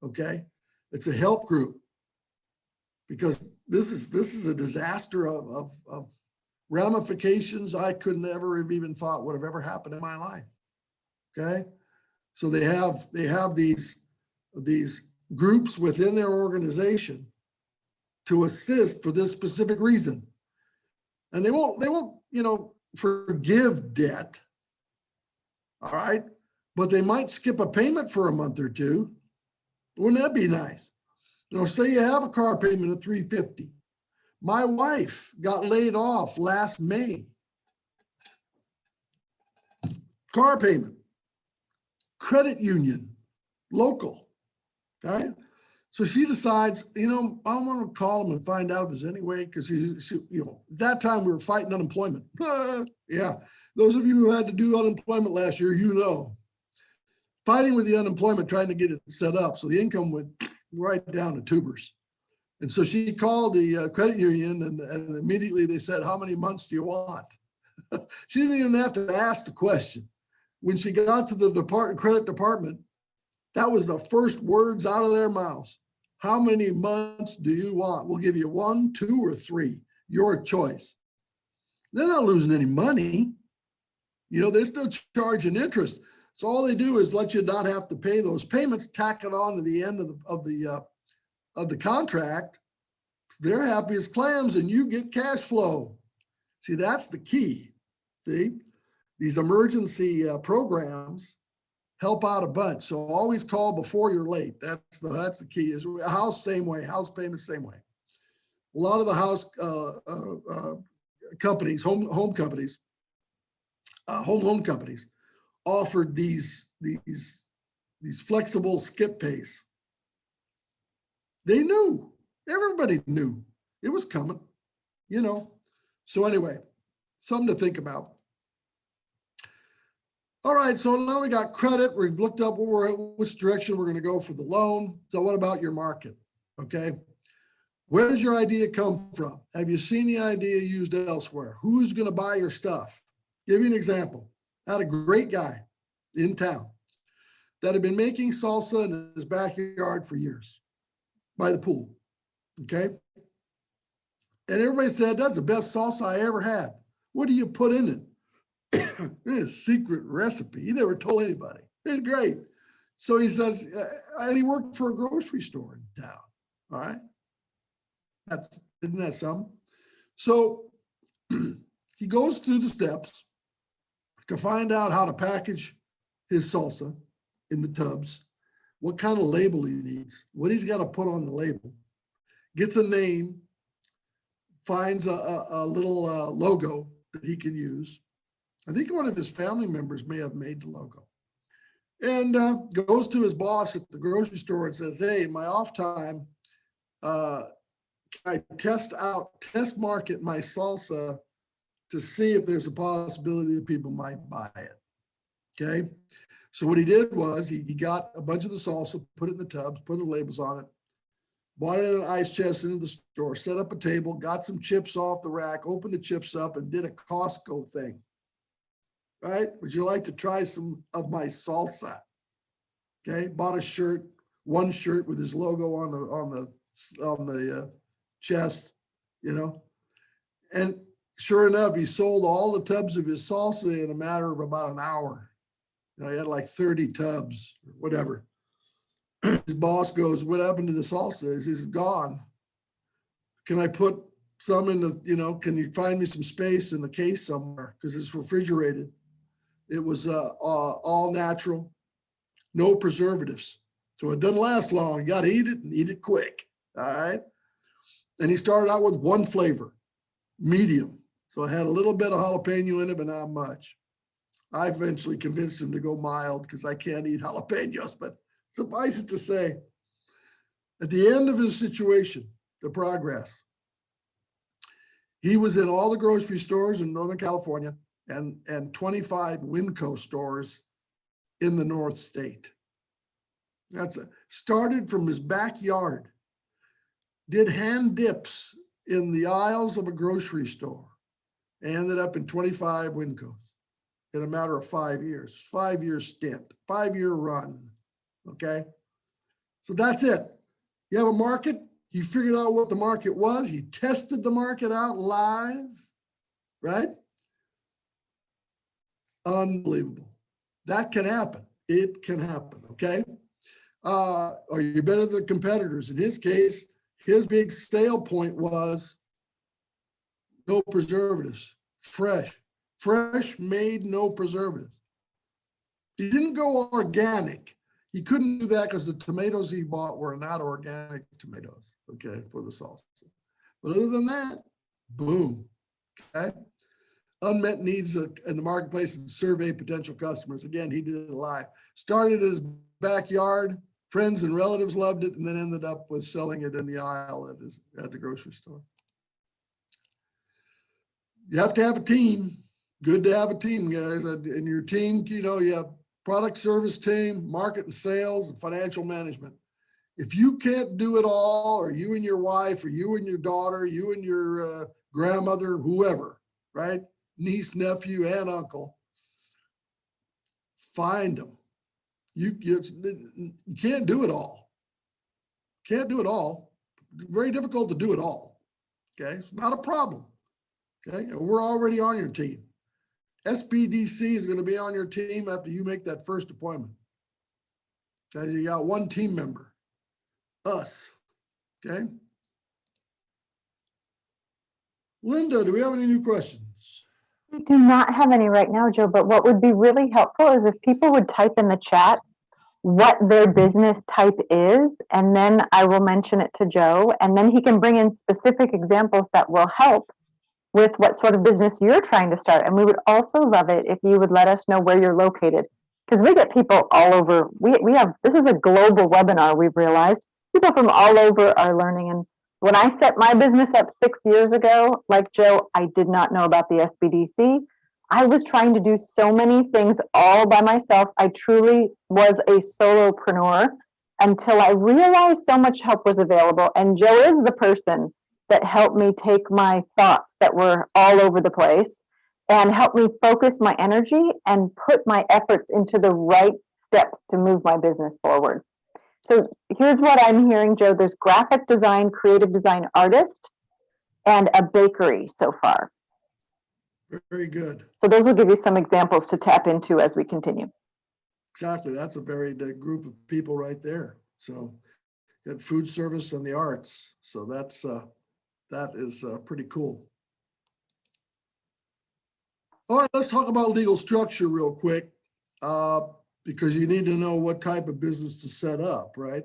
Okay, it's a help group because this is a disaster of ramifications I could never have even thought would have ever happened in my life. Okay, so they have these groups within their organization to assist for this specific reason, and they won't forgive debt. All right, but they might skip a payment for a month or two. Wouldn't that be nice? Say you have a car payment of $350. My wife got laid off last May. Car payment. Credit union, local, okay? So she decides, I want to call them and find out if there's any way, because that time we were fighting unemployment. Yeah, those of you who had to do unemployment last year, fighting with the unemployment, trying to get it set up. So the income went right down to tubers. And so she called the credit union and immediately they said, how many months do you want? She didn't even have to ask the question. When she got to the credit department, that was the first words out of their mouths. How many months do you want? We'll give you 1, 2, or 3, your choice. They're not losing any money. They're still charging interest. So all they do is let you not have to pay those payments, tack it on to the end of the contract. They're happy as clams and you get cash flow. See, that's the key. See? These emergency programs help out a bunch. So always call before you're late. That's the key. Is house same way, house payment same way. A lot of the house companies, home loan companies, offered these flexible skip pays. They knew, everybody knew it was coming, you know. So anyway, something to think about. All right, so now we got credit. We've looked up which direction we're going to go for the loan. So what about your market? Okay. Where did your idea come from? Have you seen the idea used elsewhere? Who's going to buy your stuff? Give you an example. I had a great guy in town that had been making salsa in his backyard for years by the pool. Okay. And everybody said, that's the best salsa I ever had. What do you put in it? It's a secret recipe. He never told anybody. It's great. So he says, and he worked for a grocery store in town. All right. Isn't that something? So he goes through the steps to find out how to package his salsa in the tubs, what kind of label he needs, what he's got to put on the label, gets a name, finds a little logo that he can use. I think one of his family members may have made the logo. And goes to his boss at the grocery store and says, hey, my off time, can I test market my salsa to see if there's a possibility that people might buy it. Okay. So what he did was he got a bunch of the salsa, put it in the tubs, put the labels on it, bought it in an ice chest into the store, set up a table, got some chips off the rack, opened the chips up and did a Costco thing. Right? Would you like to try some of my salsa? Okay. Bought a shirt, one shirt with his logo on the chest, you know, and sure enough, he sold all the tubs of his salsa in a matter of about an hour. You know, he had like 30 tubs or whatever. His boss goes, what happened to the salsa? He says, gone. Can I put some in the, you know, can you find me some space in the case somewhere? Because it's refrigerated. It was all natural, no preservatives. So it doesn't last long. You got to eat it and eat it quick. All right. And he started out with one flavor, medium. So it had a little bit of jalapeno in it, but not much. I eventually convinced him to go mild because I can't eat jalapenos, but suffice it to say, at the end of his situation, the progress, he was in all the grocery stores in Northern California and 25 Winco stores in the North State. Started from his backyard, did hand dips in the aisles of a grocery store, and ended up in 25 Wincos in a matter of 5 years, 5-year stint, 5-year run, okay? So that's it. You have a market, he figured out what the market was, he tested the market out live, right? Unbelievable. That can happen. It can happen, okay? Are you better than competitors? In his case, his big sale point was no preservatives, fresh made, no preservatives. He didn't go organic. He couldn't do that because the tomatoes he bought were not organic tomatoes, okay, for the salsa. But other than that, boom, okay? Unmet needs in the marketplace and survey potential customers. Again, he did it live. Started in his backyard, friends and relatives loved it, and then ended up with selling it in the aisle at the grocery store. You have to have a team. Good to have a team, guys. And your team, you know, you have product service team, market and sales, and financial management. If you can't do it all, or you and your wife, or you and your daughter, you and your grandmother, whoever, right? Niece, nephew, and uncle, find them. You can't do it all. Can't do it all. Very difficult to do it all. Okay, it's not a problem. Okay, we're already on your team. SBDC is going to be on your team after you make that first appointment. Okay, you got one team member, us. Okay. Linda, do we have any new questions? We do not have any right now, Joe, but what would be really helpful is if people would type in the chat what their business type is, and then I will mention it to Joe, and then he can bring in specific examples that will help with what sort of business you're trying to start. And we would also love it if you would let us know where you're located, because we get people all over. We have, this is a global webinar, we've realized. People from all over are learning. And when I set my business up 6 years ago, like Joe, I did not know about the SBDC. I was trying to do so many things all by myself. I truly was a solopreneur until I realized so much help was available. And Joe is the person that helped me take my thoughts that were all over the place and help me focus my energy and put my efforts into the right steps to move my business forward. So here's what I'm hearing, Joe. There's graphic design, creative design artist, and a bakery so far. Very good. So those will give you some examples to tap into as we continue. Exactly. That's a varied group of people right there. So you got food service and the arts. So that is pretty cool. All right, let's talk about legal structure real quick, because you need to know what type of business to set up, right?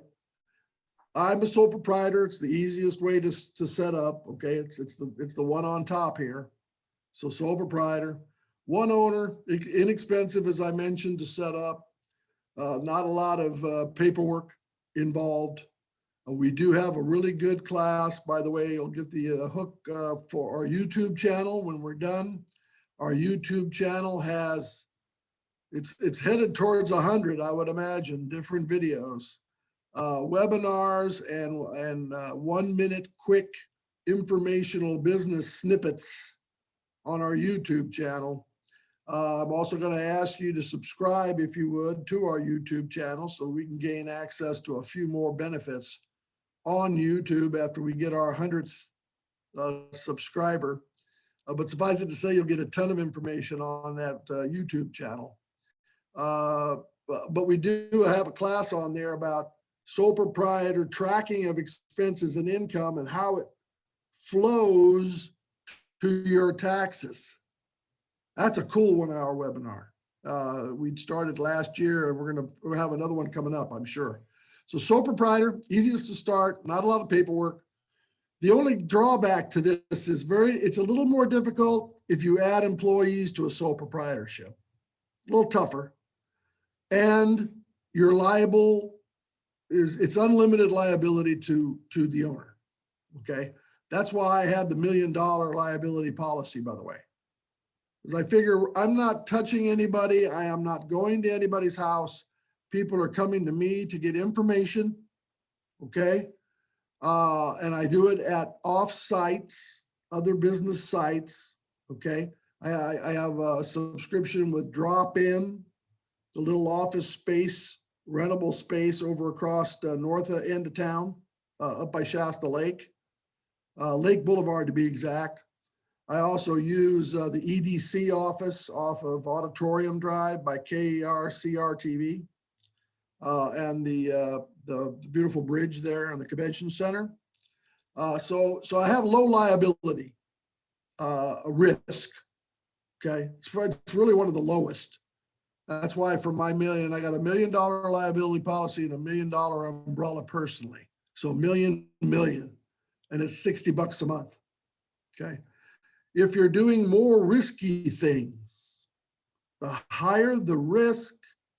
I'm a sole proprietor. It's the easiest way to set up. Okay, it's the one on top here. So sole proprietor, one owner, inexpensive, as I mentioned, to set up. Not a lot of paperwork involved. We do have a really good class. By the way, you'll get the hook for our YouTube channel when we're done. Our YouTube channel has, it's headed towards 100, I would imagine, different videos, webinars, and 1 minute quick informational business snippets on our YouTube channel. I'm also going to ask you to subscribe, if you would, to our YouTube channel so we can gain access to a few more benefits on YouTube after we get our 100th subscriber. But suffice it to say, you'll get a ton of information on that YouTube channel. But we do have a class on there about sole proprietor tracking of expenses and income and how it flows to your taxes. That's a cool 1 hour webinar. We started last year, and we're going to have another one coming up, I'm sure. So sole proprietor, easiest to start, not a lot of paperwork. The only drawback to this is it's a little more difficult if you add employees to a sole proprietorship, a little tougher. And you're liable, it's unlimited liability to the owner, okay? That's why I had the $1 million liability policy, by the way. Because I figure I'm not touching anybody. I am not going to anybody's house. People are coming to me to get information, okay? And I do it at off sites, other business sites, okay? I have a subscription with Drop-In, the little office space, rentable space over across the north end of town, up by Shasta Lake, Lake Boulevard to be exact. I also use the EDC office off of Auditorium Drive by KER-CRTV, and the beautiful bridge there in the convention center. So I have low liability risk. Okay, it's really one of the lowest. That's why for my million, I got $1 million liability policy and $1 million umbrella personally. So million, and it's $60 a month. Okay, if you're doing more risky things, the higher the risk,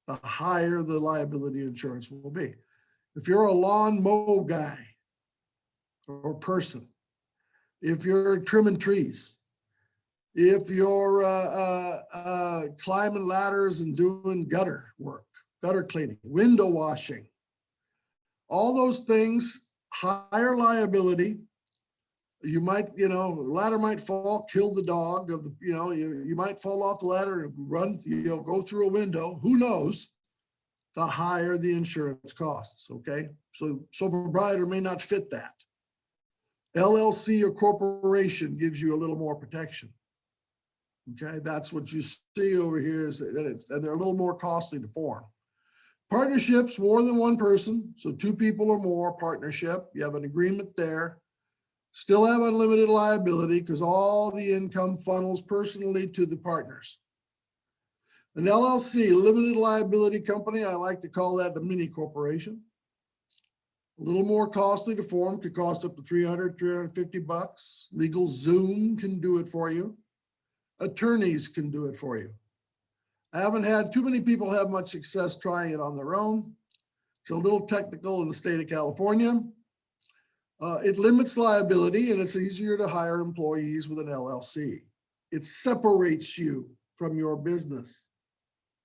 the higher the liability insurance will be. If you're a lawn mow guy or person, if you're trimming trees, if you're climbing ladders and doing gutter work, gutter cleaning, window washing, all those things, higher liability. You might, ladder might fall, kill the dog of the, you might fall off the ladder and run, go through a window, who knows? The higher the insurance costs, okay? So proprietor may not fit that. LLC or corporation gives you a little more protection. Okay, that's what you see over here is that and they're a little more costly to form. Partnerships, more than one person, so 2 people or more partnership. You have an agreement there. still have unlimited liability because all the income funnels personally to the partners. An LLC, limited liability company, I like to call that the mini corporation. A little more costly to form, could cost up to $300, $350. Legal Zoom can do it for you. Attorneys can do it for you. I haven't had too many people have much success trying it on their own. It's a little technical in the state of California. It limits liability and it's easier to hire employees with an LLC. It separates you from your business,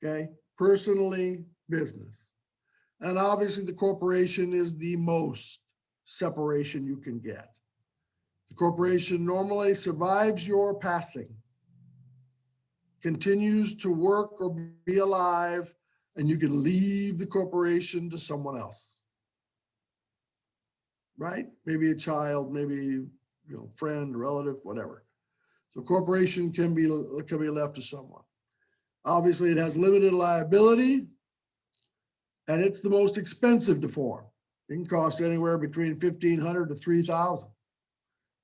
okay? Personally, business. And obviously the corporation is the most separation you can get. The corporation normally survives your passing, continues to work or be alive, and you can leave the corporation to someone else, right? Maybe a child, maybe friend, relative, whatever. So corporation can be left to someone. Obviously, it has limited liability, and it's the most expensive to form. It can cost anywhere between $1,500 to $3,000.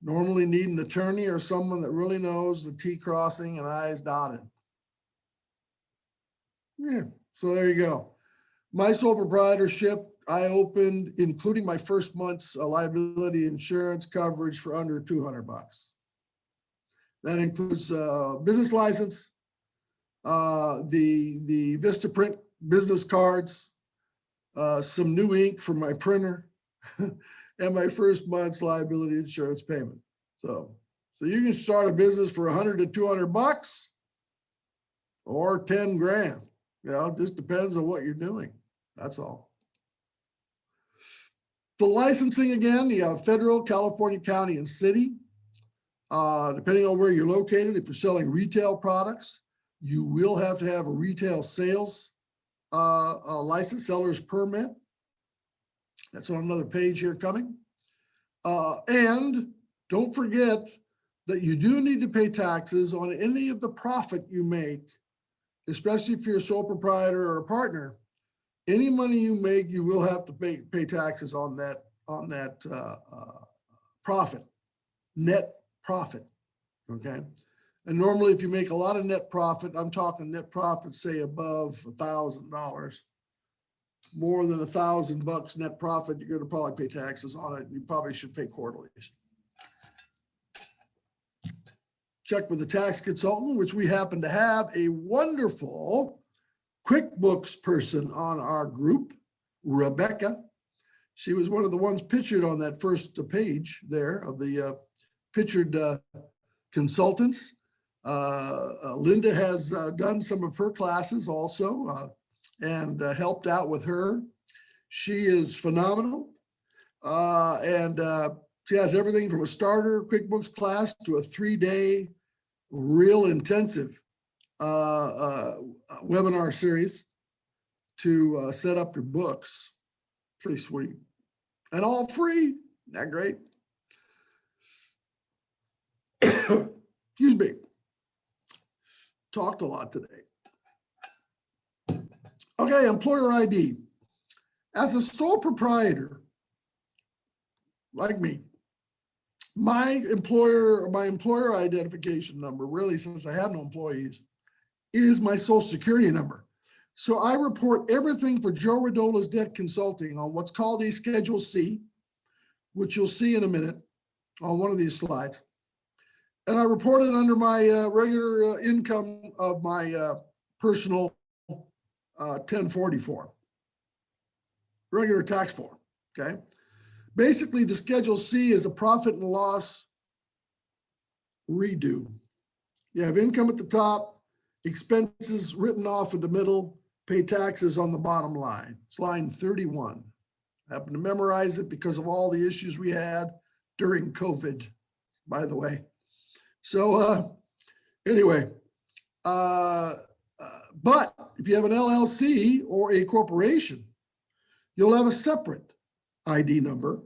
Normally need an attorney or someone that really knows the T crossing and I's dotted. Yeah, so there you go. My sole proprietorship, I opened, including my first month's liability insurance coverage for under $200. That includes business license, the Vistaprint business cards, some new ink for my printer, and my first month's liability insurance payment. So you can start a business for $100 to $200 or 10 grand. It just depends on what you're doing. That's all. The licensing, again, you have federal, California, county, and city. Depending on where you're located, if you're selling retail products, you will have to have a retail sales license, seller's permit. That's on another page here coming. And don't forget that you do need to pay taxes on any of the profit you make, especially if you're a sole proprietor or a partner. Any money you make, you will have to pay taxes on that profit, net profit, okay? And normally if you make a lot of net profit, I'm talking net profit, say above $1,000, more than $1,000 net profit, you're gonna probably pay taxes on it. You probably should pay quarterly. Check with the tax consultant, which we happen to have a wonderful QuickBooks person on our group, Rebecca. She was one of the ones pictured on that first page there of the pictured consultants. Linda has done some of her classes also and helped out with her. She is phenomenal. And she has everything from a starter QuickBooks class to a 3-day real intensive webinar series to set up your books. Pretty sweet. And all free. Isn't that great? Excuse me. Talked a lot today. Okay, employer ID. As a sole proprietor, like me, my employer identification number, really, since I have no employees, is my social security number. So I report everything for Joe Rodola's Debt Consulting on what's called a Schedule C, which you'll see in a minute on one of these slides. And I report it under my regular income of my personal 1040 form, regular tax form, okay? Basically, the Schedule C is a profit and loss redo. You have income at the top, expenses written off in the middle, pay taxes on the bottom line. It's line 31. I happen to memorize it because of all the issues we had during COVID, by the way. So anyway, but if you have an LLC or a corporation, you'll have a separate ID number,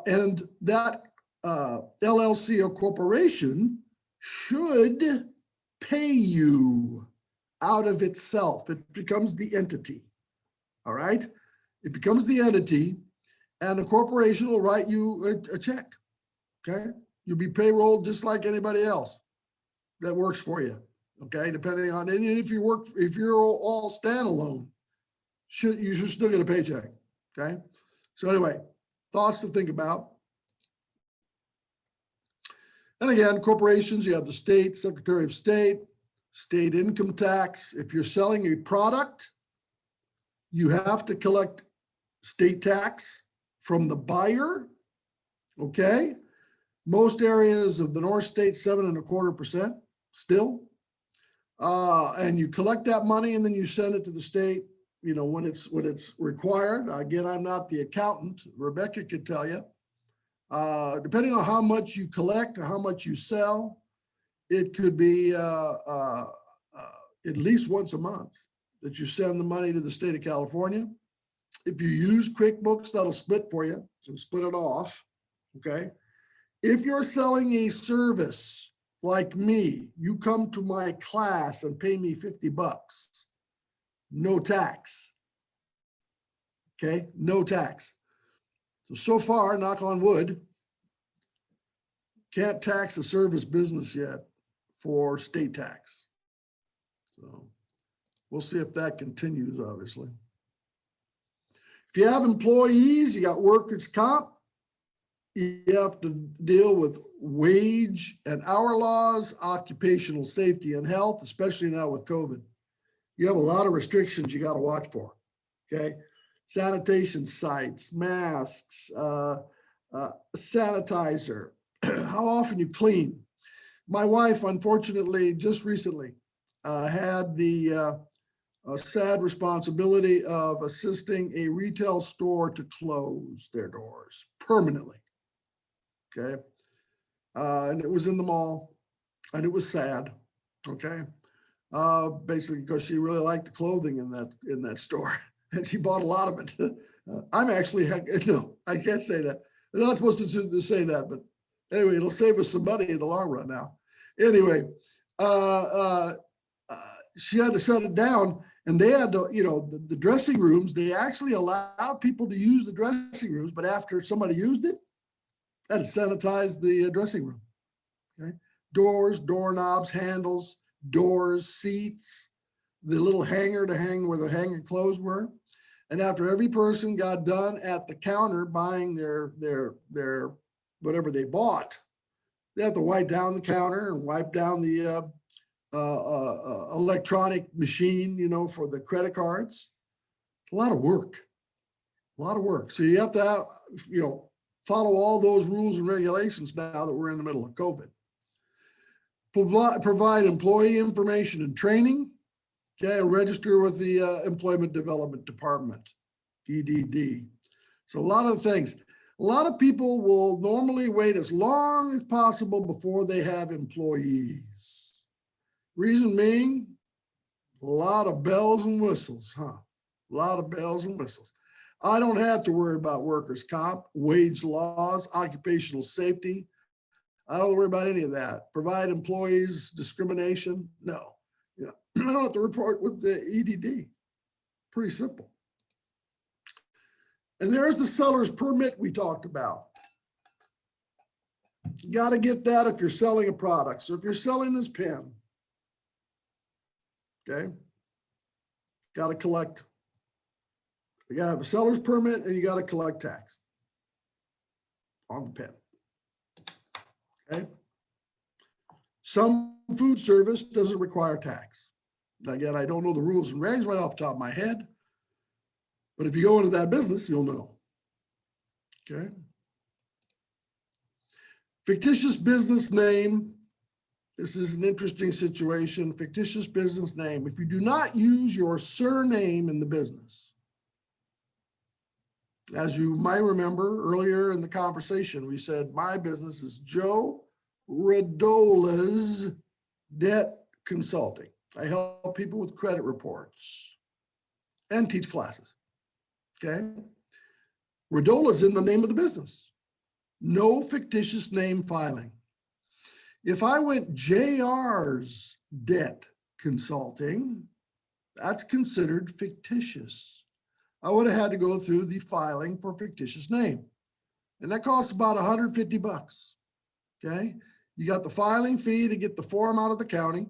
and that LLC or corporation should pay you out of itself. It becomes the entity, all right? It becomes the entity, and the corporation will write you a check. okay? You'll be payrolled just like anybody else that works for you, okay? Depending on, and if you're all standalone, you should still get a paycheck, okay? So anyway, thoughts to think about. And again, corporations, you have the state, Secretary of State, state income tax. If you're selling a product, you have to collect state tax from the buyer, okay? Most areas of the North State, 7.25% still. And you collect that money and then you send it to the state, you know, when it's required. Again, I'm not the accountant. Rebecca could tell you. Depending on how much you collect or how much you sell, it could be at least once a month that you send the money to the state of California. If you use QuickBooks, that'll split for you and split it off, okay? If you're selling a service like me, you come to my class and pay me $50, no tax, okay? No tax. So far, knock on wood, can't tax the service business yet for state tax. So we'll see if that continues, obviously. If you have employees, you got workers' comp, you have to deal with wage and hour laws, occupational safety and health, especially now with COVID. You have a lot of restrictions you got to watch for, okay? Sanitation sites, masks, sanitizer, how often you clean. My wife, unfortunately, just recently had the sad responsibility of assisting a retail store to close their doors permanently, okay? And it was in the mall, and it was sad, okay? Basically because she really liked the clothing in that store. And she bought a lot of it. I'm actually, no, I can't say that. I'm not supposed to say that, but anyway, it'll save us some money in the long run now. Anyway, she had to shut it down, and they had to, you know, the dressing rooms, they actually allowed people to use the dressing rooms, but after somebody used it, had to sanitize the dressing room, okay? Doors, doorknobs, handles, doors, seats, the little hanger to hang where the hanger clothes were. And after every person got done at the counter buying their whatever they bought, they had to wipe down the counter and wipe down the electronic machine, you know, for the credit cards. It's a lot of work, a lot of work. So you have to have, you know, follow all those rules and regulations now that we're in the middle of COVID. Provide employee information and training. Okay, register with the Employment Development Department, EDD. So a lot of things. A lot of people will normally wait as long as possible before they have employees. Reason being, a lot of bells and whistles, huh? A lot of bells and whistles. I don't have to worry about workers' comp, wage laws, occupational safety. I don't worry about any of that. Provide employees discrimination? No. You know, I don't have to report with the EDD. Pretty simple. And there's the seller's permit we talked about. You got to get that if you're selling a product. So if you're selling this pen, okay, got to collect. You got to have a seller's permit and you got to collect tax on the pen. Okay. Some food service doesn't require tax. Again, I don't know the rules and regs right off the top of my head, but if you go into that business, you'll know. Okay. Fictitious business name. This is an interesting situation. Fictitious business name. If you do not use your surname in the business, as you might remember earlier in the conversation, we said my business is Joe Rodola's Debt Consulting. I help people with credit reports and teach classes, okay? Rodola's in the name of the business. No fictitious name filing. If I went JR's Debt Consulting, that's considered fictitious. I would have had to go through the filing for fictitious name. And that costs about $150. Okay. You got the filing fee to get the form out of the county.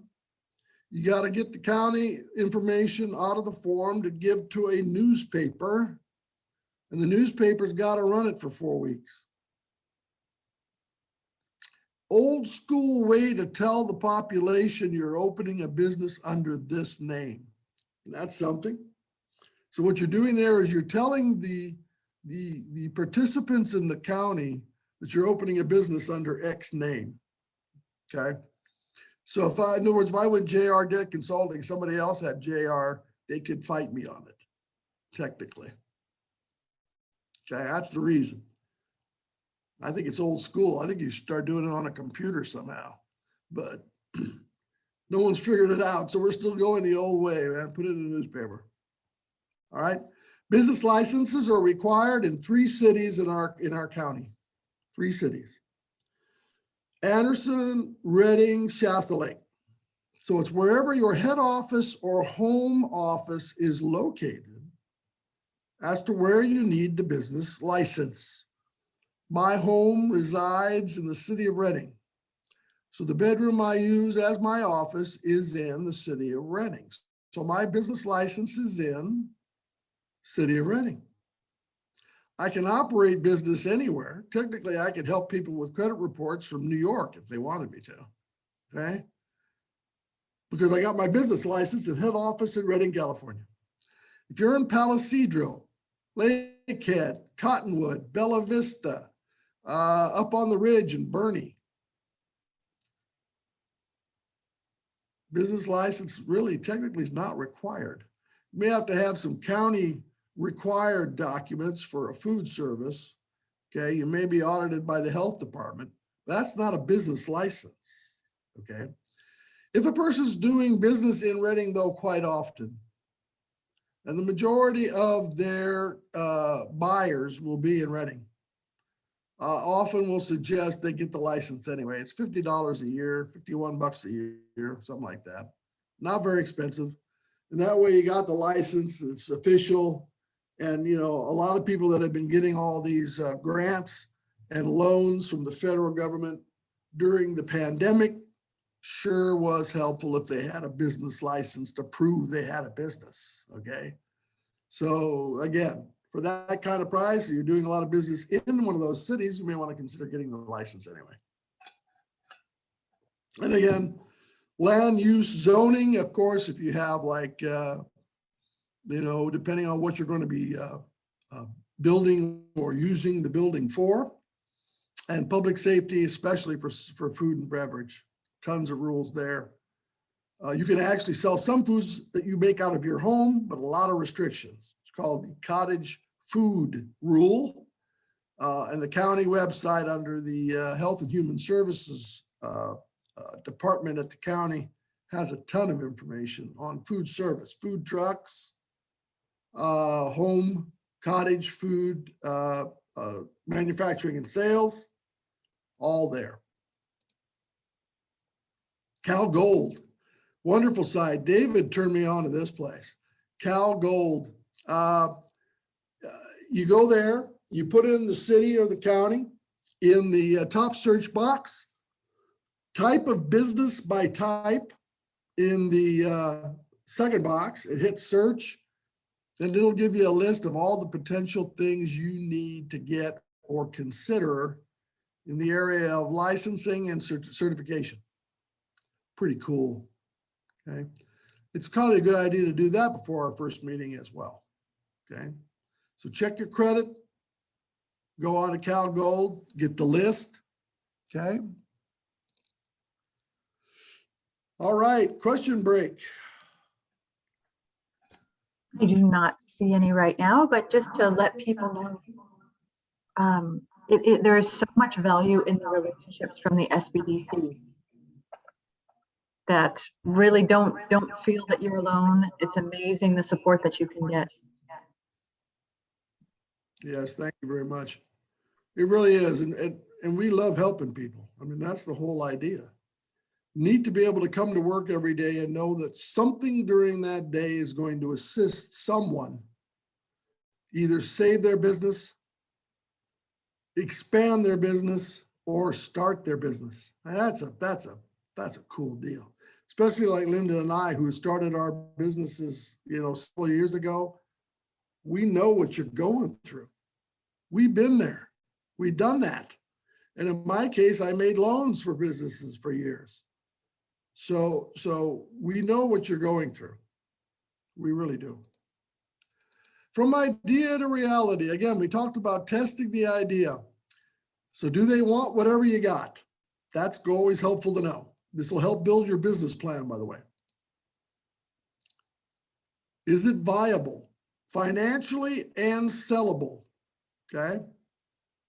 You got to get the county information out of the form to give to a newspaper, and the newspaper's got to run it for 4 weeks. Old school way to tell the population you're opening a business under this name. And that's something. So what you're doing there is you're telling the participants in the county that you're opening a business under X name. Okay. So in other words, if I went JR Debt Consulting, somebody else had JR, they could fight me on it, technically. Okay, that's the reason. I think it's old school. I think you should start doing it on a computer somehow, but no one's figured it out. So we're still going the old way, man. Put it in the newspaper. All right. Business licenses are required in 3 cities in our county. 3 cities. Anderson, Redding, Shasta Lake. So it's wherever your head office or home office is located as to where you need the business license. My home resides in the city of Redding. So the bedroom I use as my office is in the city of Redding. So my business license is in city of Redding. I can operate business anywhere. Technically, I could help people with credit reports from New York if they wanted me to, okay? Because I got my business license at head office in Redding, California. If you're in Palo Cedro, Lakehead, Cottonwood, Bella Vista, up on the ridge in Bernie, business license really technically is not required. You may have to have some county required documents for a food service. Okay, you may be audited by the health department. That's not a business license. Okay, if a person's doing business in Redding, though, quite often, and the majority of their buyers will be in Redding, often will suggest they get the license anyway. It's $50 a year, $51 a year, something like that. Not very expensive. And that way you got the license, it's official. And, you know, a lot of people that have been getting all these grants and loans from the federal government during the pandemic sure was helpful if they had a business license to prove they had a business, okay? So again, for that kind of price, you're doing a lot of business in one of those cities, you may want to consider getting the license anyway. And again, land use zoning, of course, if you have like, you know, depending on what you're going to be building or using the building for, and public safety, especially for food and beverage, tons of rules there. You can actually sell some foods that you make out of your home, but a lot of restrictions. It's called the cottage food rule. And the county website under the Health and Human Services department at the county has a ton of information on food service, food trucks, home, cottage food, manufacturing and sales, all there. Cal Gold, wonderful site. David turned me on to this place. Cal Gold. You go there, you put in the city or the county in the top search box, type of business by type in the second box, it hits search, and it'll give you a list of all the potential things you need to get or consider in the area of licensing and certification. Pretty cool, okay? It's probably a good idea to do that before our first meeting as well, okay? So check your credit, go on to Cal Gold, get the list, okay? All right, question break. I do not see any right now, but just to let people know, there is so much value in the relationships from the SBDC that really don't feel that you're alone. It's amazing the support that you can get. Yes, thank you very much. It really is, and we love helping people. I mean, that's the whole idea. Need to be able to come to work every day and know that something during that day is going to assist someone either save their business, expand their business, or start their business. And that's a cool deal. Especially like Linda and I, who started our businesses, several years ago. We know what you're going through. We've been there. We've done that. And in my case, I made loans for businesses for years. So we know what you're going through. We really do. From idea to reality, again, we talked about testing the idea. So do they want whatever you got? That's always helpful to know. This will help build your business plan, by the way. Is it viable financially and sellable? Okay,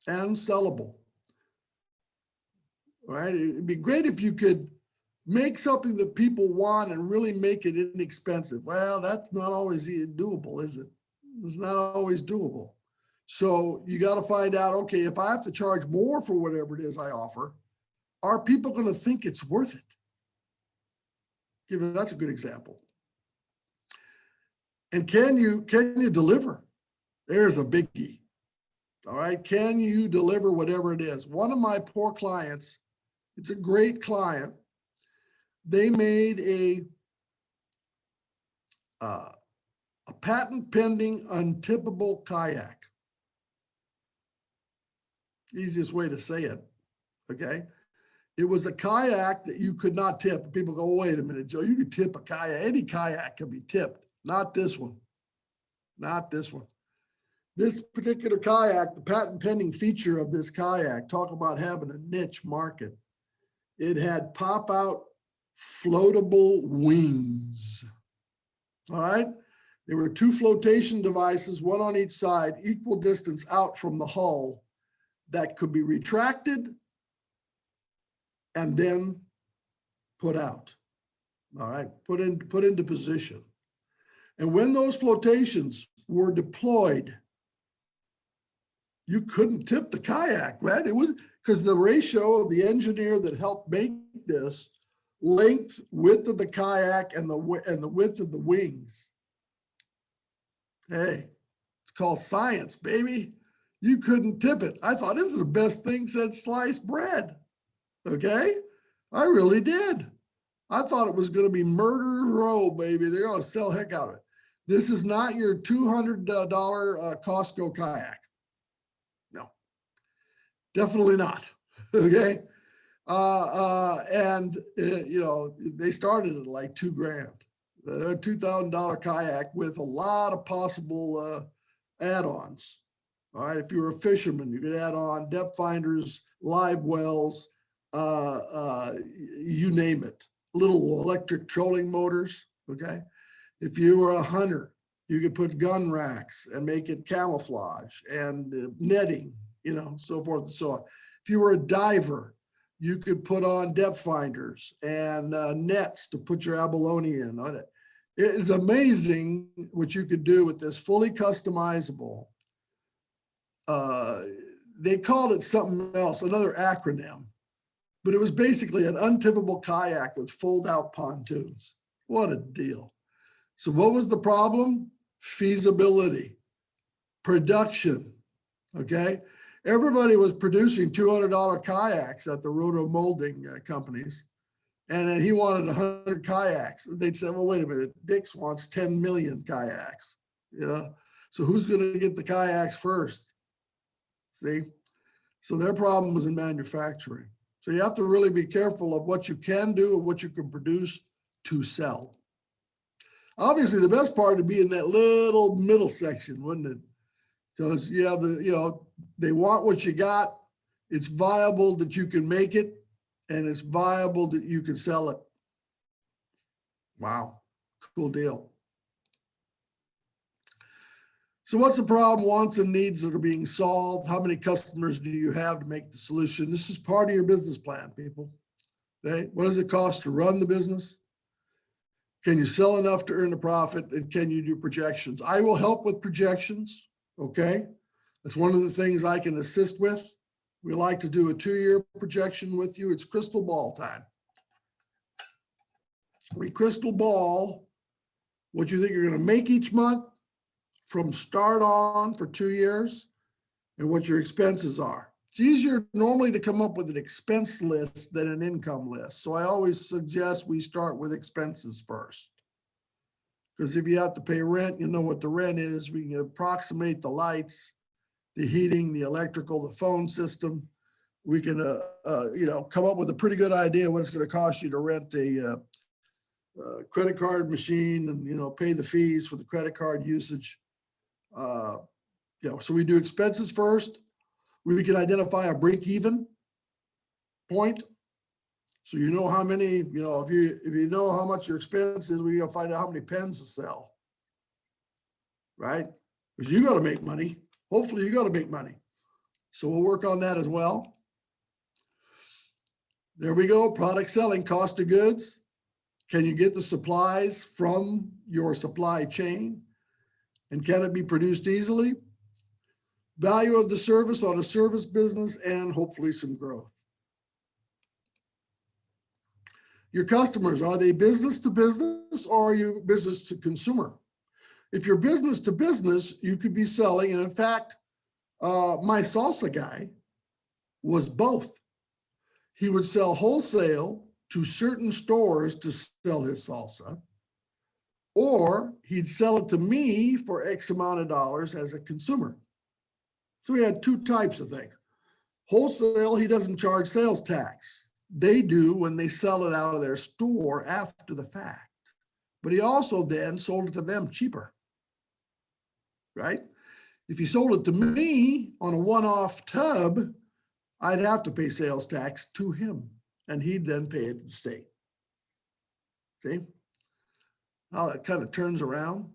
and sellable. All right, it'd be great if you could make something that people want and really make it inexpensive. Well, that's not always doable, is it? It's not always doable. So you got to find out, okay, if I have to charge more for whatever it is I offer, are people going to think it's worth it? That's a good example. And can you deliver? There's a biggie. All right, can you deliver whatever it is? One of my poor clients, it's a great client. They made a patent pending untippable kayak. Easiest way to say it, okay? It was a kayak that you could not tip. People go, wait a minute, Joe, you could tip a kayak. Any kayak can be tipped. Not this one. Not this one. This particular kayak, the patent pending feature of this kayak, talk about having a niche market. It had pop out floatable wings. All right. There were 2 flotation devices, one on each side, equal distance out from the hull, that could be retracted and then put out. All right, put into position. And when those flotations were deployed, you couldn't tip the kayak, right? It was because the ratio of the engineer that helped make this, length, width of the kayak, and the width of the wings. Hey, it's called science, baby. You couldn't tip it. I thought this is the best thing since sliced bread. Okay, I really did. I thought it was going to be murder row, baby. They're going to sell heck out of it. This is not your $200 Costco kayak. No, definitely not. Okay. They started at like $2,000. A $2,000 kayak with a lot of possible add-ons. All right. If you were a fisherman, you could add on depth finders, live wells, you name it. Little electric trolling motors. Okay. If you were a hunter, you could put gun racks and make it camouflage and netting, so forth and so on. If you were a diver, you could put on depth finders and nets to put your abalone in on it. It is amazing what you could do with this fully customizable. They called it something else, another acronym, but it was basically an untippable kayak with fold-out pontoons. What a deal. So what was the problem? Feasibility, production, okay? Everybody was producing $200 kayaks at the roto molding companies, and then he wanted 100 kayaks. They'd say, well, wait a minute, Dix wants 10 million kayaks, So who's gonna get the kayaks first? See? So their problem was in manufacturing. So you have to really be careful of what you can do and what you can produce to sell. Obviously, the best part would be in that little middle section, wouldn't it? Because you have they want what you got. It's viable that you can make it, and it's viable that you can sell it. Wow, cool deal. So what's the problem, wants and needs that are being solved? How many customers do you have to make the solution? This is part of your business plan, people. Okay, what does it cost to run the business? Can you sell enough to earn a profit? And can you do projections? I will help with projections, okay? That's one of the things I can assist with. We like to do a 2-year projection with you. It's crystal ball time. We crystal ball what you think you're gonna make each month from start on for 2 years and what your expenses are. It's easier normally to come up with an expense list than an income list. So I always suggest we start with expenses first. Because if you have to pay rent, you know what the rent is. We can approximate the lights, the heating, the electrical, the phone system. We can, come up with a pretty good idea what it's going to cost you to rent a credit card machine and, pay the fees for the credit card usage. So we do expenses first. We can identify a break-even point. So you know how many, if you know how much your expense is, we gotta find out how many pens to sell. Right? Because you gotta make money. Hopefully you gotta make money. So we'll work on that as well. There we go. Product selling, cost of goods. Can you get the supplies from your supply chain? And can it be produced easily? Value of the service on a service business, and hopefully some growth. Your customers, are they business to business or are you business to consumer? If you're business to business, you could be selling. And in fact, my salsa guy was both. He would sell wholesale to certain stores to sell his salsa, or he'd sell it to me for X amount of dollars as a consumer. So we had two types of things. Wholesale, he doesn't charge sales tax. They do when they sell it out of their store after the fact. But he also then sold it to them cheaper, right? If he sold it to me on a one-off tub, I'd have to pay sales tax to him, and he'd then pay it to the state. See how that kind of turns around?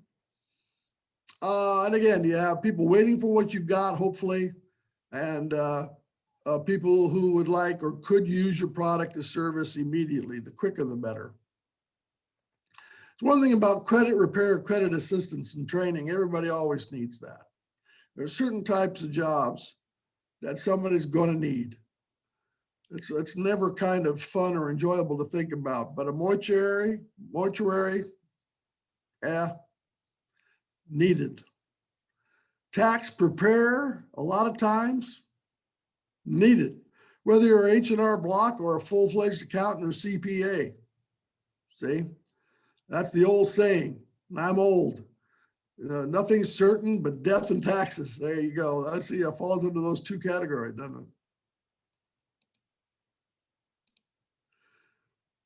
And again, you have people waiting for what you've got, hopefully, and people who would like or could use your product or service immediately. The quicker, the better. It's one thing about credit repair, credit assistance, and training. Everybody always needs that. There are certain types of jobs that somebody's going to need. It's never kind of fun or enjoyable to think about, but a mortuary, needed. Tax preparer, a lot of times, needed. Whether you're H&R Block or a full-fledged accountant or CPA. See, that's the old saying. I'm old. Nothing's certain but death and taxes. There you go. I see it falls into those two categories, doesn't it?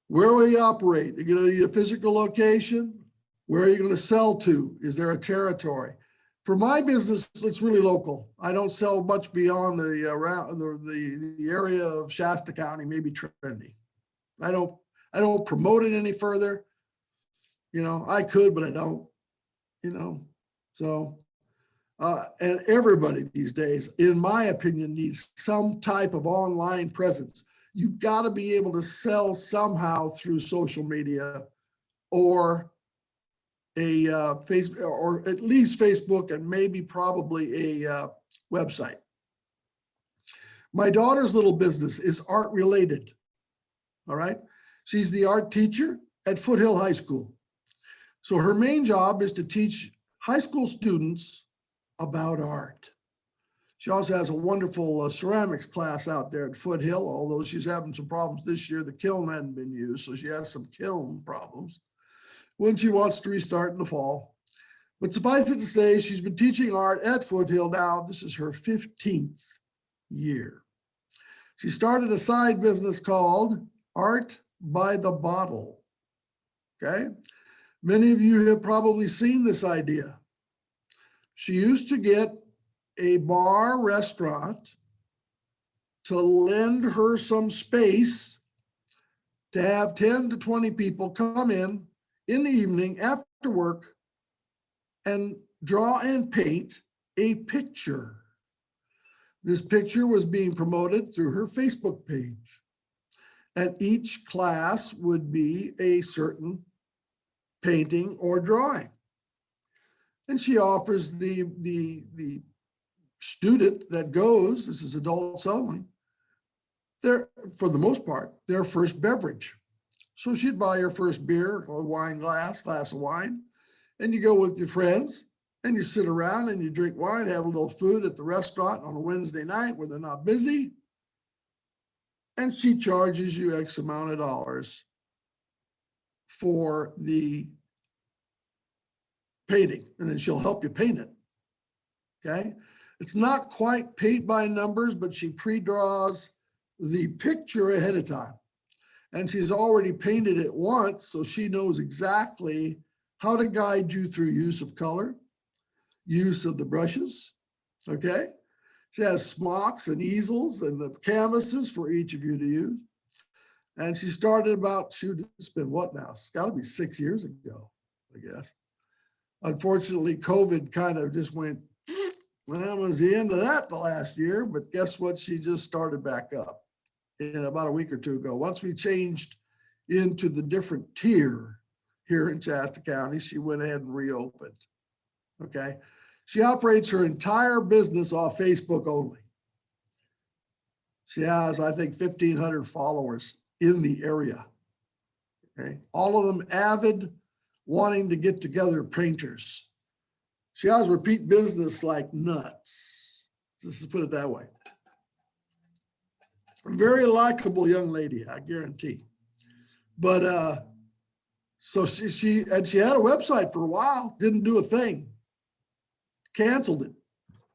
Where will you operate? You're going to need a physical location. Where are you going to sell to? Is there a territory? For my business, it's really local. I don't sell much beyond the area of Shasta County, maybe Trinity. I don't promote it any further. I could, but I don't. So and everybody these days, in my opinion, needs some type of online presence. You've got to be able to sell somehow through social media or a Facebook, or at least Facebook, and maybe probably a website. My daughter's little business is art related. All right. She's the art teacher at Foothill High School. So her main job is to teach high school students about art. She also has a wonderful ceramics class out there at Foothill, although she's having some problems this year. The kiln hadn't been used, so she has some kiln problems when she wants to restart in the fall. But suffice it to say, she's been teaching art at Foothill now. This is her 15th year. She started a side business called Art by the Bottle. Okay. Many of you have probably seen this idea. She used to get a bar restaurant to lend her some space to have 10 to 20 people come in the evening after work and draw and paint a picture. This picture was being promoted through her Facebook page. And each class would be a certain painting or drawing. And she offers the student that goes, this is adults only, for the most part, their first beverage. So she'd buy her first beer, a wine glass of wine, and you go with your friends and you sit around and you drink wine, have a little food at the restaurant on a Wednesday night where they're not busy. And she charges you X amount of dollars for the painting, and then she'll help you paint it. Okay. It's not quite paint by numbers, but she pre-draws the picture ahead of time. And she's already painted it once, so she knows exactly how to guide you through use of color, use of the brushes. Okay. She has smocks and easels and the canvases for each of you to use. And she started about, shoot, it's been what now? It's got to be 6 years ago, I guess. Unfortunately, COVID kind of just went, well, that was the end of that the last year, but guess what? She just started back up in about a week or two ago. Once we changed into the different tier here in Shasta County, she went ahead and reopened. Okay. She operates her entire business off Facebook only. She has, I think, 1,500 followers in the area. Okay. All of them avid, wanting to get together painters. She has repeat business like nuts. Just to put it that way. A very likable young lady, I guarantee. But so she had a website for a while, didn't do a thing. Canceled it.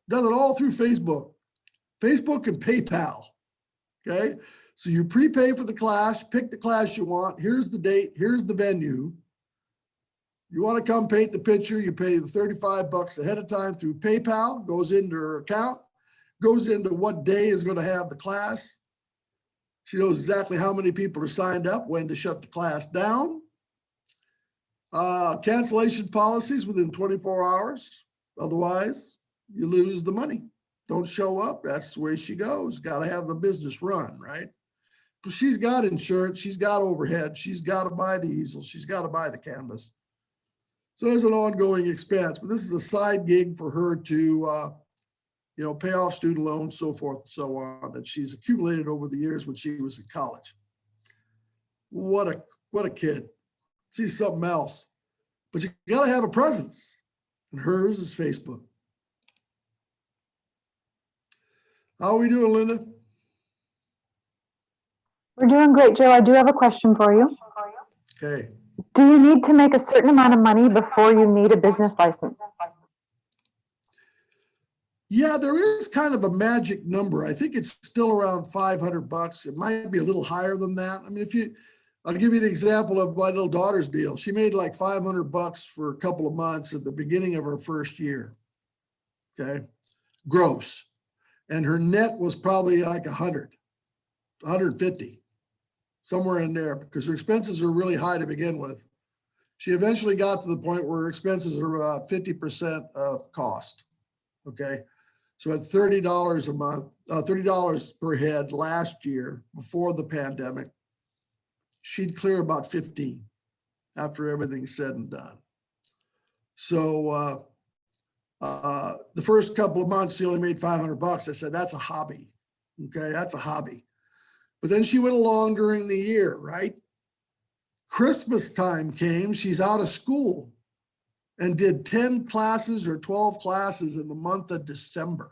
Does it all through Facebook. Facebook and PayPal. Okay. So you prepay for the class, pick the class you want. Here's the date. Here's the venue. You want to come paint the picture, you pay the $35 ahead of time through PayPal, goes into her account, goes into what day is going to have the class. She knows exactly how many people are signed up, when to shut the class down. Cancellation policies within 24 hours. Otherwise, you lose the money. Don't show up. That's the way she goes. Got to have the business run, right? Because she's got insurance. She's got overhead. She's got to buy the easel. She's got to buy the canvas. So there's an ongoing expense, but this is a side gig for her to, pay off student loans, so forth and so on, that she's accumulated over the years when she was in college. What a kid. She's something else. But you got to have a presence, and hers is Facebook. How are we doing, Linda? We're doing great, Joe. I do have a question for you. Okay. Do you need to make a certain amount of money before you need a business license? Yeah, there is kind of a magic number. I think it's still around $500. It might be a little higher than that. I mean, I'll give you an example of my little daughter's deal. She made like $500 for a couple of months at the beginning of her first year. Okay. Gross. And her net was probably like 100, 150. Somewhere in there, because her expenses are really high to begin with. She eventually got to the point where her expenses are about 50% of cost. Okay. So at $30 a month, $30 per head last year before the pandemic, she'd clear about 15 after everything's said and done. So the first couple of months, she only made $500. I said, that's a hobby. Okay. That's a hobby. But then she went along during the year, right? Christmas time came, she's out of school and did 10 classes or 12 classes in the month of December.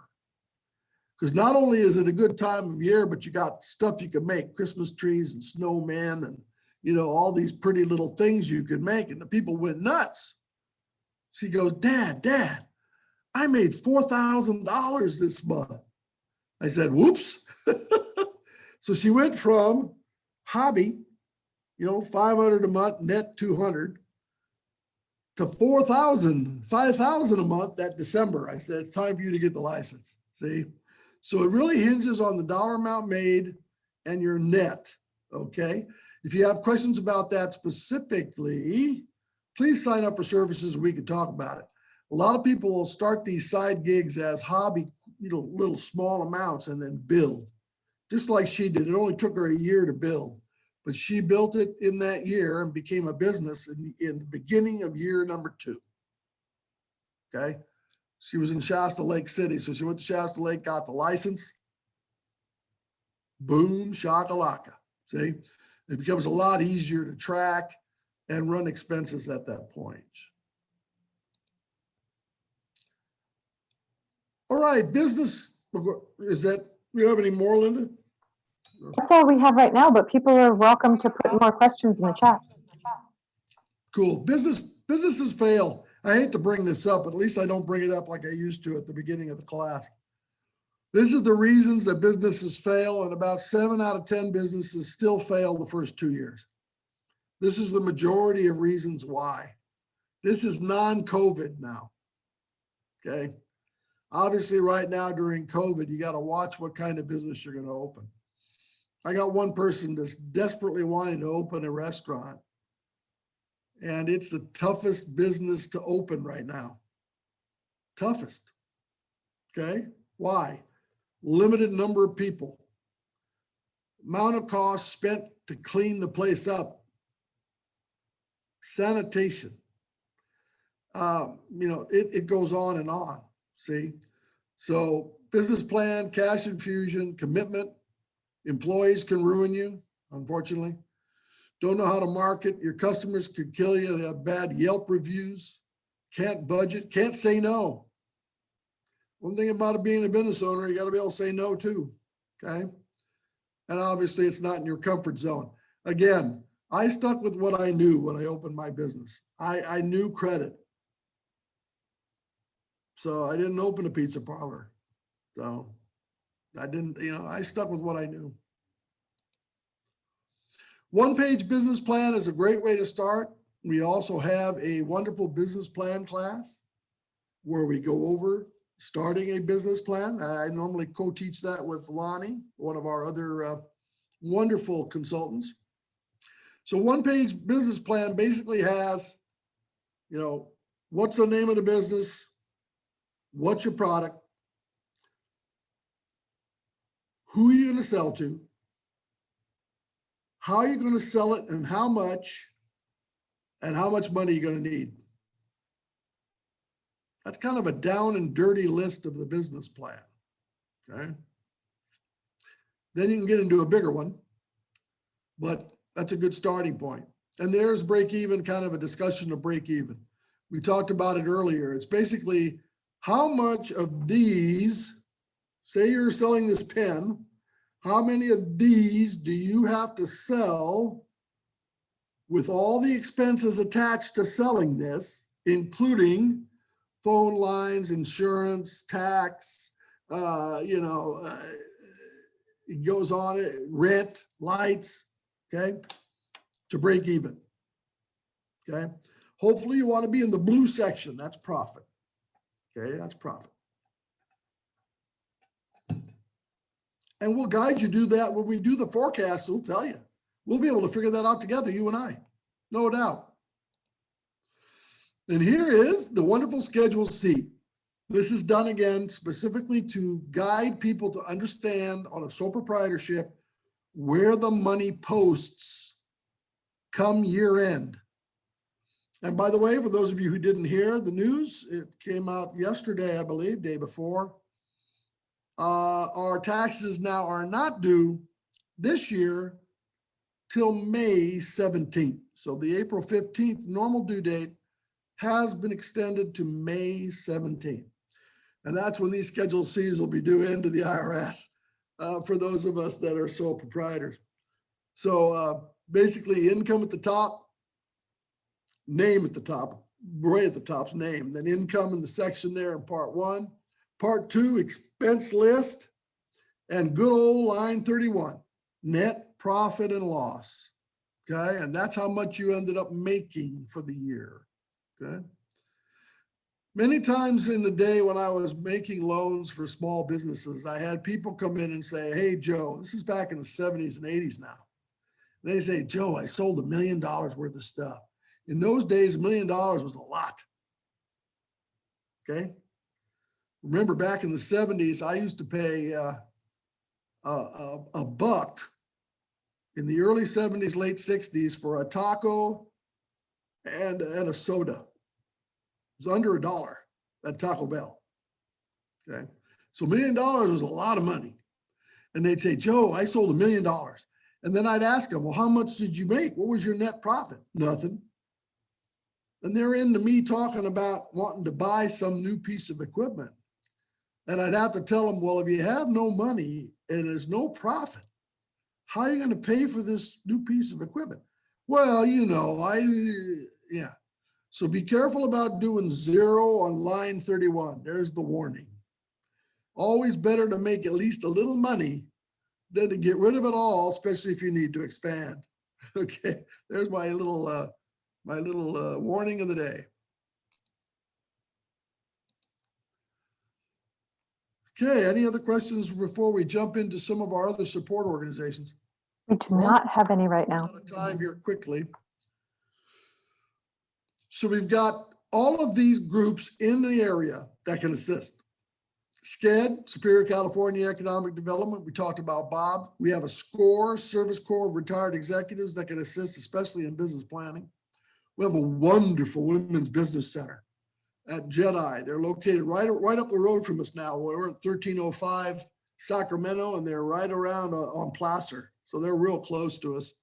Because not only is it a good time of year, but you got stuff you can make, Christmas trees and snowmen and, all these pretty little things you could make. And the people went nuts. She goes, Dad, I made $4,000 this month. I said, whoops. So she went from hobby, $500 a month, net 200, to $5,000 a month that December. I said, it's time for you to get the license. See? So it really hinges on the dollar amount made and your net. Okay. If you have questions about that specifically, please sign up for services. We can talk about it. A lot of people will start these side gigs as hobby, little small amounts and then build. Just like she did. It only took her a year to build, but she built it in that year and became a business in the beginning of year number 2. Okay. She was in Shasta Lake City. So she went to Shasta Lake, got the license. Boom, shakalaka. See, it becomes a lot easier to track and run expenses at that point. All right, business, is that, do you have any more, Linda? That's all we have right now, but people are welcome to put more questions in the chat. Cool. Businesses fail. I hate to bring this up, but at least I don't bring it up like I used to at the beginning of the class. This is the reasons that businesses fail, and about 7 out of 10 businesses still fail the first 2 years. This is the majority of reasons why. This is non-COVID now. Okay. Obviously, right now during COVID, you got to watch what kind of business you're going to open. I got one person that's desperately wanting to open a restaurant, and it's the toughest business to open right now. Toughest. Okay. Why? Limited number of people. Amount of cost spent to clean the place up. Sanitation. It goes on and on. See? So business plan, cash infusion, commitment. Employees can ruin you, unfortunately. Don't know how to market. Your customers could kill you. They have bad Yelp reviews. Can't budget. Can't say no. One thing about it being a business owner, you got to be able to say no too. Okay. And obviously it's not in your comfort zone. Again, I stuck with what I knew when I opened my business. I knew credit. So I didn't open a pizza parlor. So I didn't, I stuck with what I knew. One-page business plan is a great way to start. We also have a wonderful business plan class where we go over starting a business plan. I normally co-teach that with Lonnie, one of our other wonderful consultants. So one-page business plan basically has, what's the name of the business? What's your product? Who are you going to sell to? How are you going to sell it, and how much money you're going to need? That's kind of a down and dirty list of the business plan. Okay. Then you can get into a bigger one, but that's a good starting point. And there's break even, kind of a discussion of break even. We talked about it earlier. It's basically how much of these, say you're selling this pen, how many of these do you have to sell with all the expenses attached to selling this, including phone lines, insurance, tax, it goes on, rent, lights, okay, to break even, okay? Hopefully you want to be in the blue section, that's profit, okay, that's profit. And we'll guide you do that when we do the forecast, we'll tell you. We'll be able to figure that out together, you and I, no doubt. And here is the wonderful Schedule C. This is done again specifically to guide people to understand on a sole proprietorship where the money posts come year end. And by the way, for those of you who didn't hear the news, it came out yesterday, I believe, day before. Our taxes now are not due this year till May 17th. So the April 15th normal due date has been extended to May 17th. And that's when these Schedule Cs will be due into the IRS for those of us that are sole proprietors. So basically income at the top, name at the top, right at the top's name, then income in the section there in part 1. Part 2, expense list, and good old line 31, net profit and loss, okay? And that's how much you ended up making for the year, okay? Many times in the day when I was making loans for small businesses, I had people come in and say, hey, Joe, this is back in the 70s and 80s now. And they say, Joe, I sold $1 million worth of stuff. In those days, $1 million was a lot, okay? Remember back in the 70s, I used to pay a buck in the early 70s, late 60s for a taco and a soda. It was under $1 at Taco Bell. Okay. So $1 million was a lot of money. And they'd say, Joe, I sold $1 million. And then I'd ask them, well, how much did you make? What was your net profit? Nothing. And they're into me talking about wanting to buy some new piece of equipment. And I'd have to tell them, well, if you have no money and there's no profit, how are you going to pay for this new piece of equipment? Well, yeah. So be careful about doing 0 on line 31. There's the warning. Always better to make at least a little money than to get rid of it all, especially if you need to expand. Okay, there's my little warning of the day. Okay, any other questions before we jump into some of our other support organizations? We do not have any right now. Out of time here quickly. So we've got all of these groups in the area that can assist. SCED, Superior California Economic Development. We talked about Bob. We have a SCORE, Service Corps of Retired Executives that can assist, especially in business planning. We have a wonderful women's business center at Jedi. They're located right up the road from us now. We're at 1305 Sacramento, and they're right around on Placer. So they're real close to us.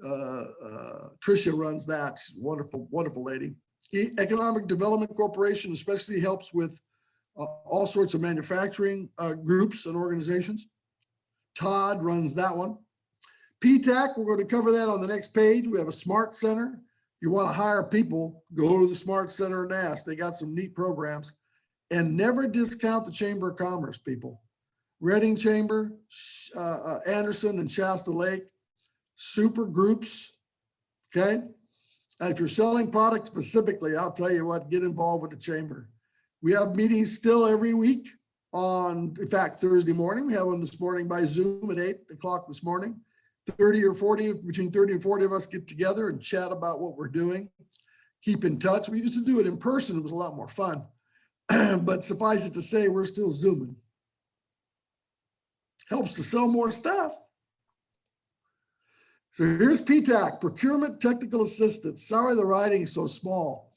Tricia runs that. She's a wonderful, wonderful lady. Economic Development Corporation especially helps with all sorts of manufacturing groups and organizations. Todd runs that one. PTAC, we're going to cover that on the next page. We have a Smart Center. If you want to hire people, go to the Smart Center and ask. They got some neat programs. And never discount the Chamber of Commerce, people. Redding Chamber, Anderson and Shasta Lake, super groups, okay? And if you're selling products specifically, I'll tell you what, get involved with the Chamber. We have meetings still every week in fact, Thursday morning. We have one this morning by Zoom at 8 o'clock this morning. 30 or 40, between 30 and 40 of us get together and chat about what we're doing. Keep in touch. We used to do it in person. It was a lot more fun. But suffice it to say, we're still Zooming. Helps to sell more stuff. So here's PTAC, Procurement Technical Assistance. Sorry, the writing's so small.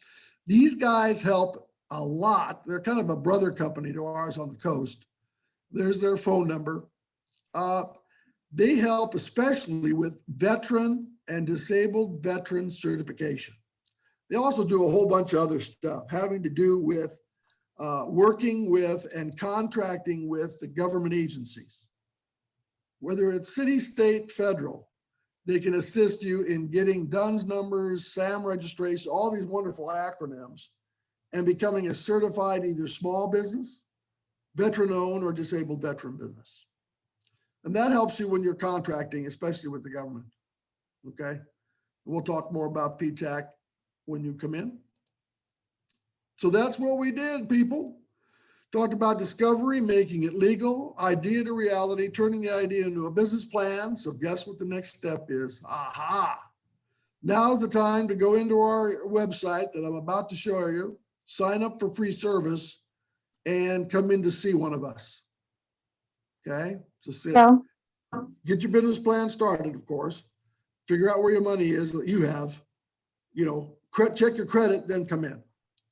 These guys help a lot. They're kind of a brother company to ours on the coast. There's their phone number. They help especially with veteran and disabled veteran certification. They also do a whole bunch of other stuff having to do with working with and contracting with the government agencies. Whether it's city, state, federal, they can assist you in getting DUNS numbers, SAM registration, all these wonderful acronyms, and becoming a certified either small business, veteran-owned, or disabled veteran business. And that helps you when you're contracting, especially with the government, okay? We'll talk more about PTAC when you come in. So that's what we did, people. Talked about discovery, making it legal, idea to reality, turning the idea into a business plan. So guess what the next step is? Aha. Now's the time to go into our website that I'm about to show you, sign up for free service, and come in to see one of us. Okay? So get your business plan started, of course. Figure out where your money is that you have. You know, check your credit, then come in.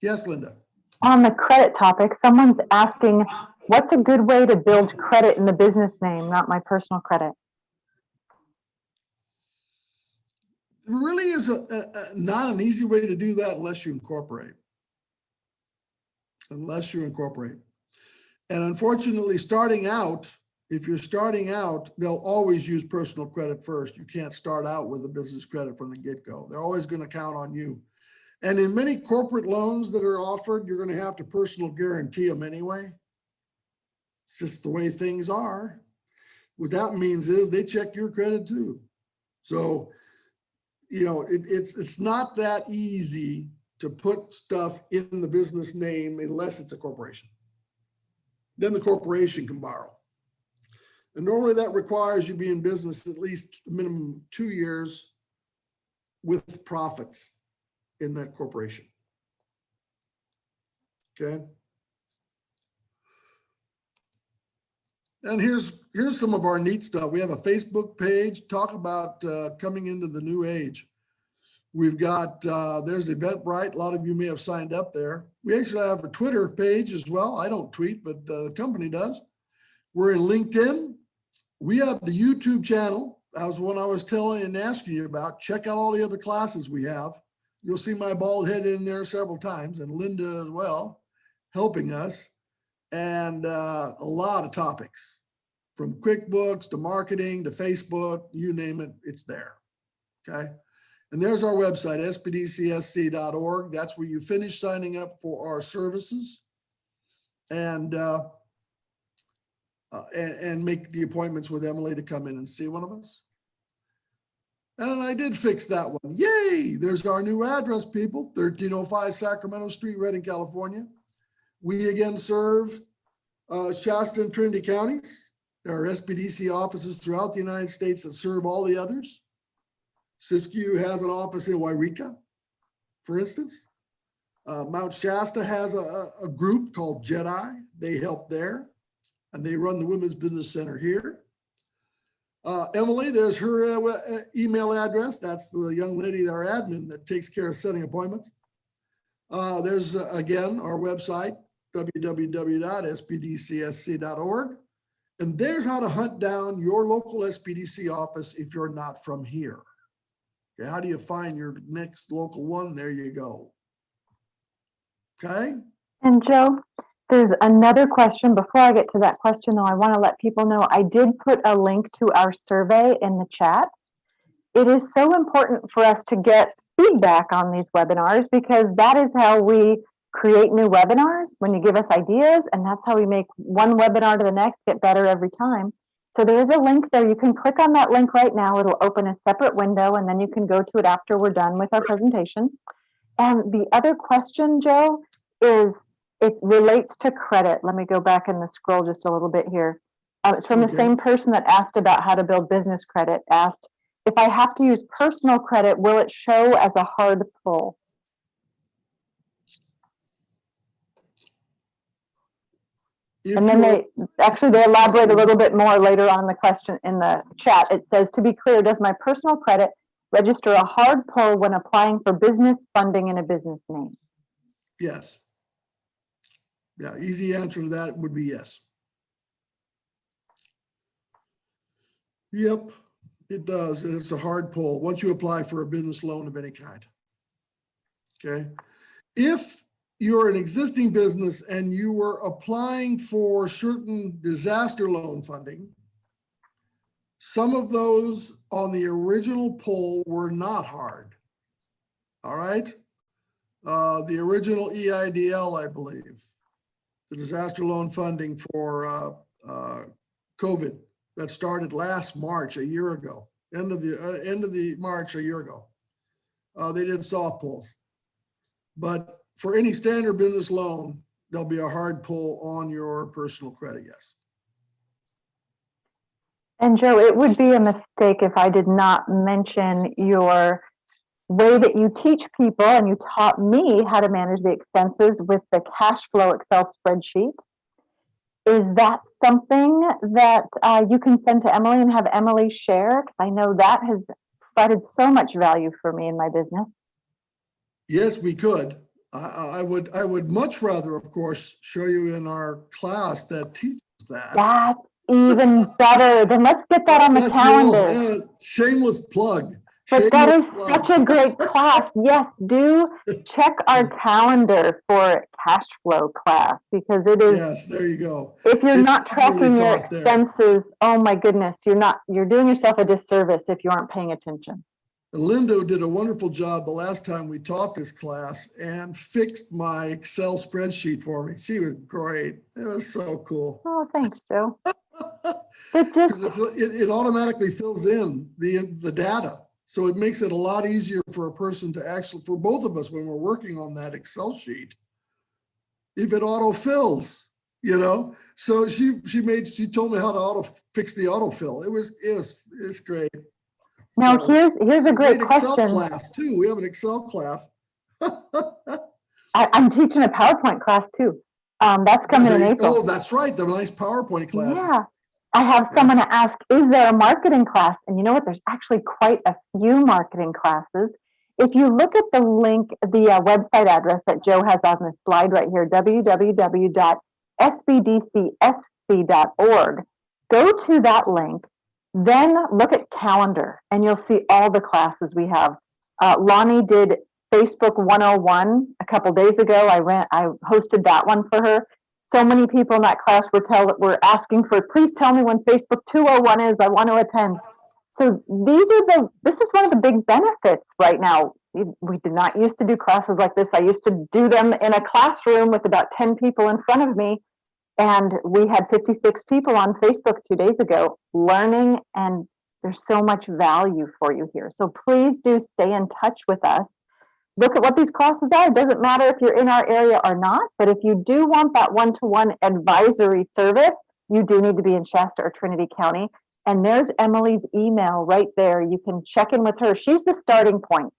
Yes, Linda. On the credit topic, someone's asking, what's a good way to build credit in the business name, not my personal credit? There really is not an easy way to do that unless you incorporate. Unless you incorporate. And unfortunately, starting out, if you're starting out, they'll always use personal credit first. You can't start out with a business credit from the get-go. They're always going to count on you. And in many corporate loans that are offered, you're going to have to personal guarantee them anyway. It's just the way things are. What that means is they check your credit too. So, you know, it's not that easy to put stuff in the business name unless it's a corporation. Then the corporation can borrow. And normally that requires you be in business at least a minimum of 2 years with profits in that corporation. Okay. And here's some of our neat stuff. We have a Facebook page, talk about coming into the new age. We've got, there's Eventbrite. A lot of you may have signed up there. We actually have a Twitter page as well. I don't tweet, but the company does. We're in LinkedIn. We have the YouTube channel. That was one I was telling and asking you about. Check out all the other classes we have. You'll see my bald head in there several times, and Linda as well, helping us. and a lot of topics, from QuickBooks to marketing to Facebook, you name it, it's there. Okay. And there's our website, sbdcsc.org. That's where you finish signing up for our services and make the appointments with Emily to come in and see one of us. And I did fix that one. Yay! There's our new address, people, 1305 Sacramento Street, Redding, California. We again serve Shasta and Trinity counties. There are SBDC offices throughout the United States that serve all the others. Siskiyou has an office in Wairika, for instance. Mount Shasta has a group called Jedi. They help there, and they run the Women's Business Center here. Emily, there's her email address. That's the young lady, our admin, that takes care of setting appointments. There's, again, our website, www.sbdcsc.org. And there's how to hunt down your local SBDC office if you're not from here. Okay, how do you find your next local one? There you go. Okay. And Joe, there's another question. Before I get to that question, though, I want to let people know I did put a link to our survey in the chat. It is so important for us to get feedback on these webinars because that is how we create new webinars, when you give us ideas, and that's how we make one webinar to the next get better every time. So there is a link there. You can click on that link right now. It'll open a separate window, and then you can go to it after we're done with our presentation. And the other question, Joe, is it relates to credit. Let me go back and scroll just a little bit here. It's from the same person that asked about how to build business credit, asked, if I have to use personal credit, will it show as a hard pull? And then they elaborate a little bit more later on in the question in the chat. It says, to be clear, does my personal credit register a hard pull when applying for business funding in a business name? Yes. Yeah, easy answer to that would be yes. Yep, it does. It's a hard pull once you apply for a business loan of any kind. Okay. If you're an existing business and you were applying for certain disaster loan funding, some of those on the original poll were not hard. All right. The original EIDL, I believe, the disaster loan funding for COVID that started last March, a year ago, end of the March, a year ago. They did soft pulls, but for any standard business loan, there'll be a hard pull on your personal credit, yes. And Joe, it would be a mistake if I did not mention your way that you teach people, and you taught me how to manage the expenses with the cash flow Excel spreadsheet. Is that something that you can send to Emily and have Emily share? Because I know that has provided so much value for me in my business. Yes, we could. I would much rather, of course, show you in our class that teaches that. That's even better. Then let's get that on the calendar. Shameless plug. But that is such a great class. Yes, do check our calendar for cash flow class, because it is. Yes, there you go. If you're not tracking your expenses, oh my goodness, you're doing yourself a disservice if you aren't paying attention. Lindo did a wonderful job the last time we taught this class and fixed my Excel spreadsheet for me. She was great. It was so cool. Oh, thanks, Joe. It automatically fills in the data. So it makes it a lot easier for a person to actually, for both of us when we're working on that Excel sheet, if it auto fills, you know. So she told me how to fix the autofill. It's great. Now here's a great question. Excel class too. We have an Excel class. I'm teaching a PowerPoint class too. That's coming in April. Oh, that's right. The nice PowerPoint classes. Yeah. I have someone to ask, is there a marketing class? And you know what? There's actually quite a few marketing classes. If you look at the link, the website address that Joe has on the slide right here, www.sbdcsc.org, go to that link, then look at calendar, and you'll see all the classes we have. Lonnie did Facebook 101 a couple days ago. I hosted that one for her. So many people in that class were asking for, please tell me when Facebook 201 is, I want to attend. So this is one of the big benefits right now. We did not used to do classes like this. I used to do them in a classroom with about 10 people in front of me. And we had 56 people on Facebook 2 days ago learning, and there's so much value for you here. So please do stay in touch with us. Look at what these classes are. It doesn't matter if you're in our area or not, but if you do want that one-to-one advisory service, you do need to be in Shasta or Trinity County. And there's Emily's email right there. You can check in with her. She's the starting point.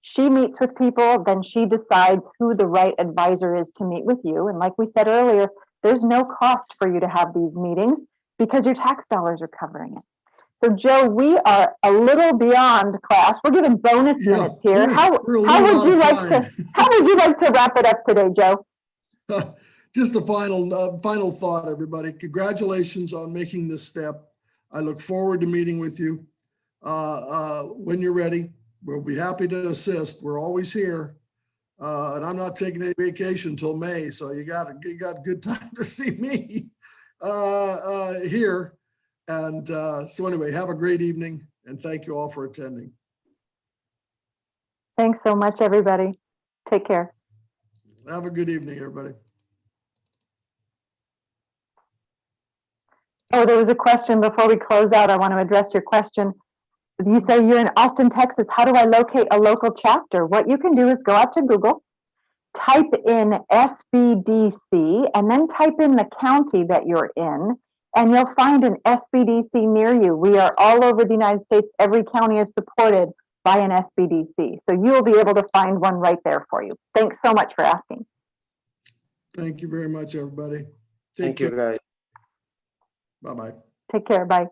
She meets with people, then she decides who the right advisor is to meet with you. And like we said earlier, there's no cost for you to have these meetings because your tax dollars are covering it. So Joe, we are a little beyond class. We're giving bonus minutes here. How would you like to wrap it up today, Joe? Just a final thought, everybody. Congratulations on making this step. I look forward to meeting with you when you're ready. We'll be happy to assist. We're always here. And I'm not taking any vacation until May, so you got good time to see me here. And so anyway, have a great evening, and thank you all for attending. Thanks so much, everybody. Take care. Have a good evening, everybody. Oh, there was a question before we close out. I want to address your question. You say you're in Austin, Texas. How do I locate a local chapter? What you can do is go out to Google, type in SBDC, and then type in the county that you're in, and you'll find an SBDC near you. We are all over the United States. Every county is supported by an SBDC. So you will be able to find one right there for you. Thanks so much for asking. Thank you very much, everybody. Thank you, guys. Bye-bye. Take care. Bye.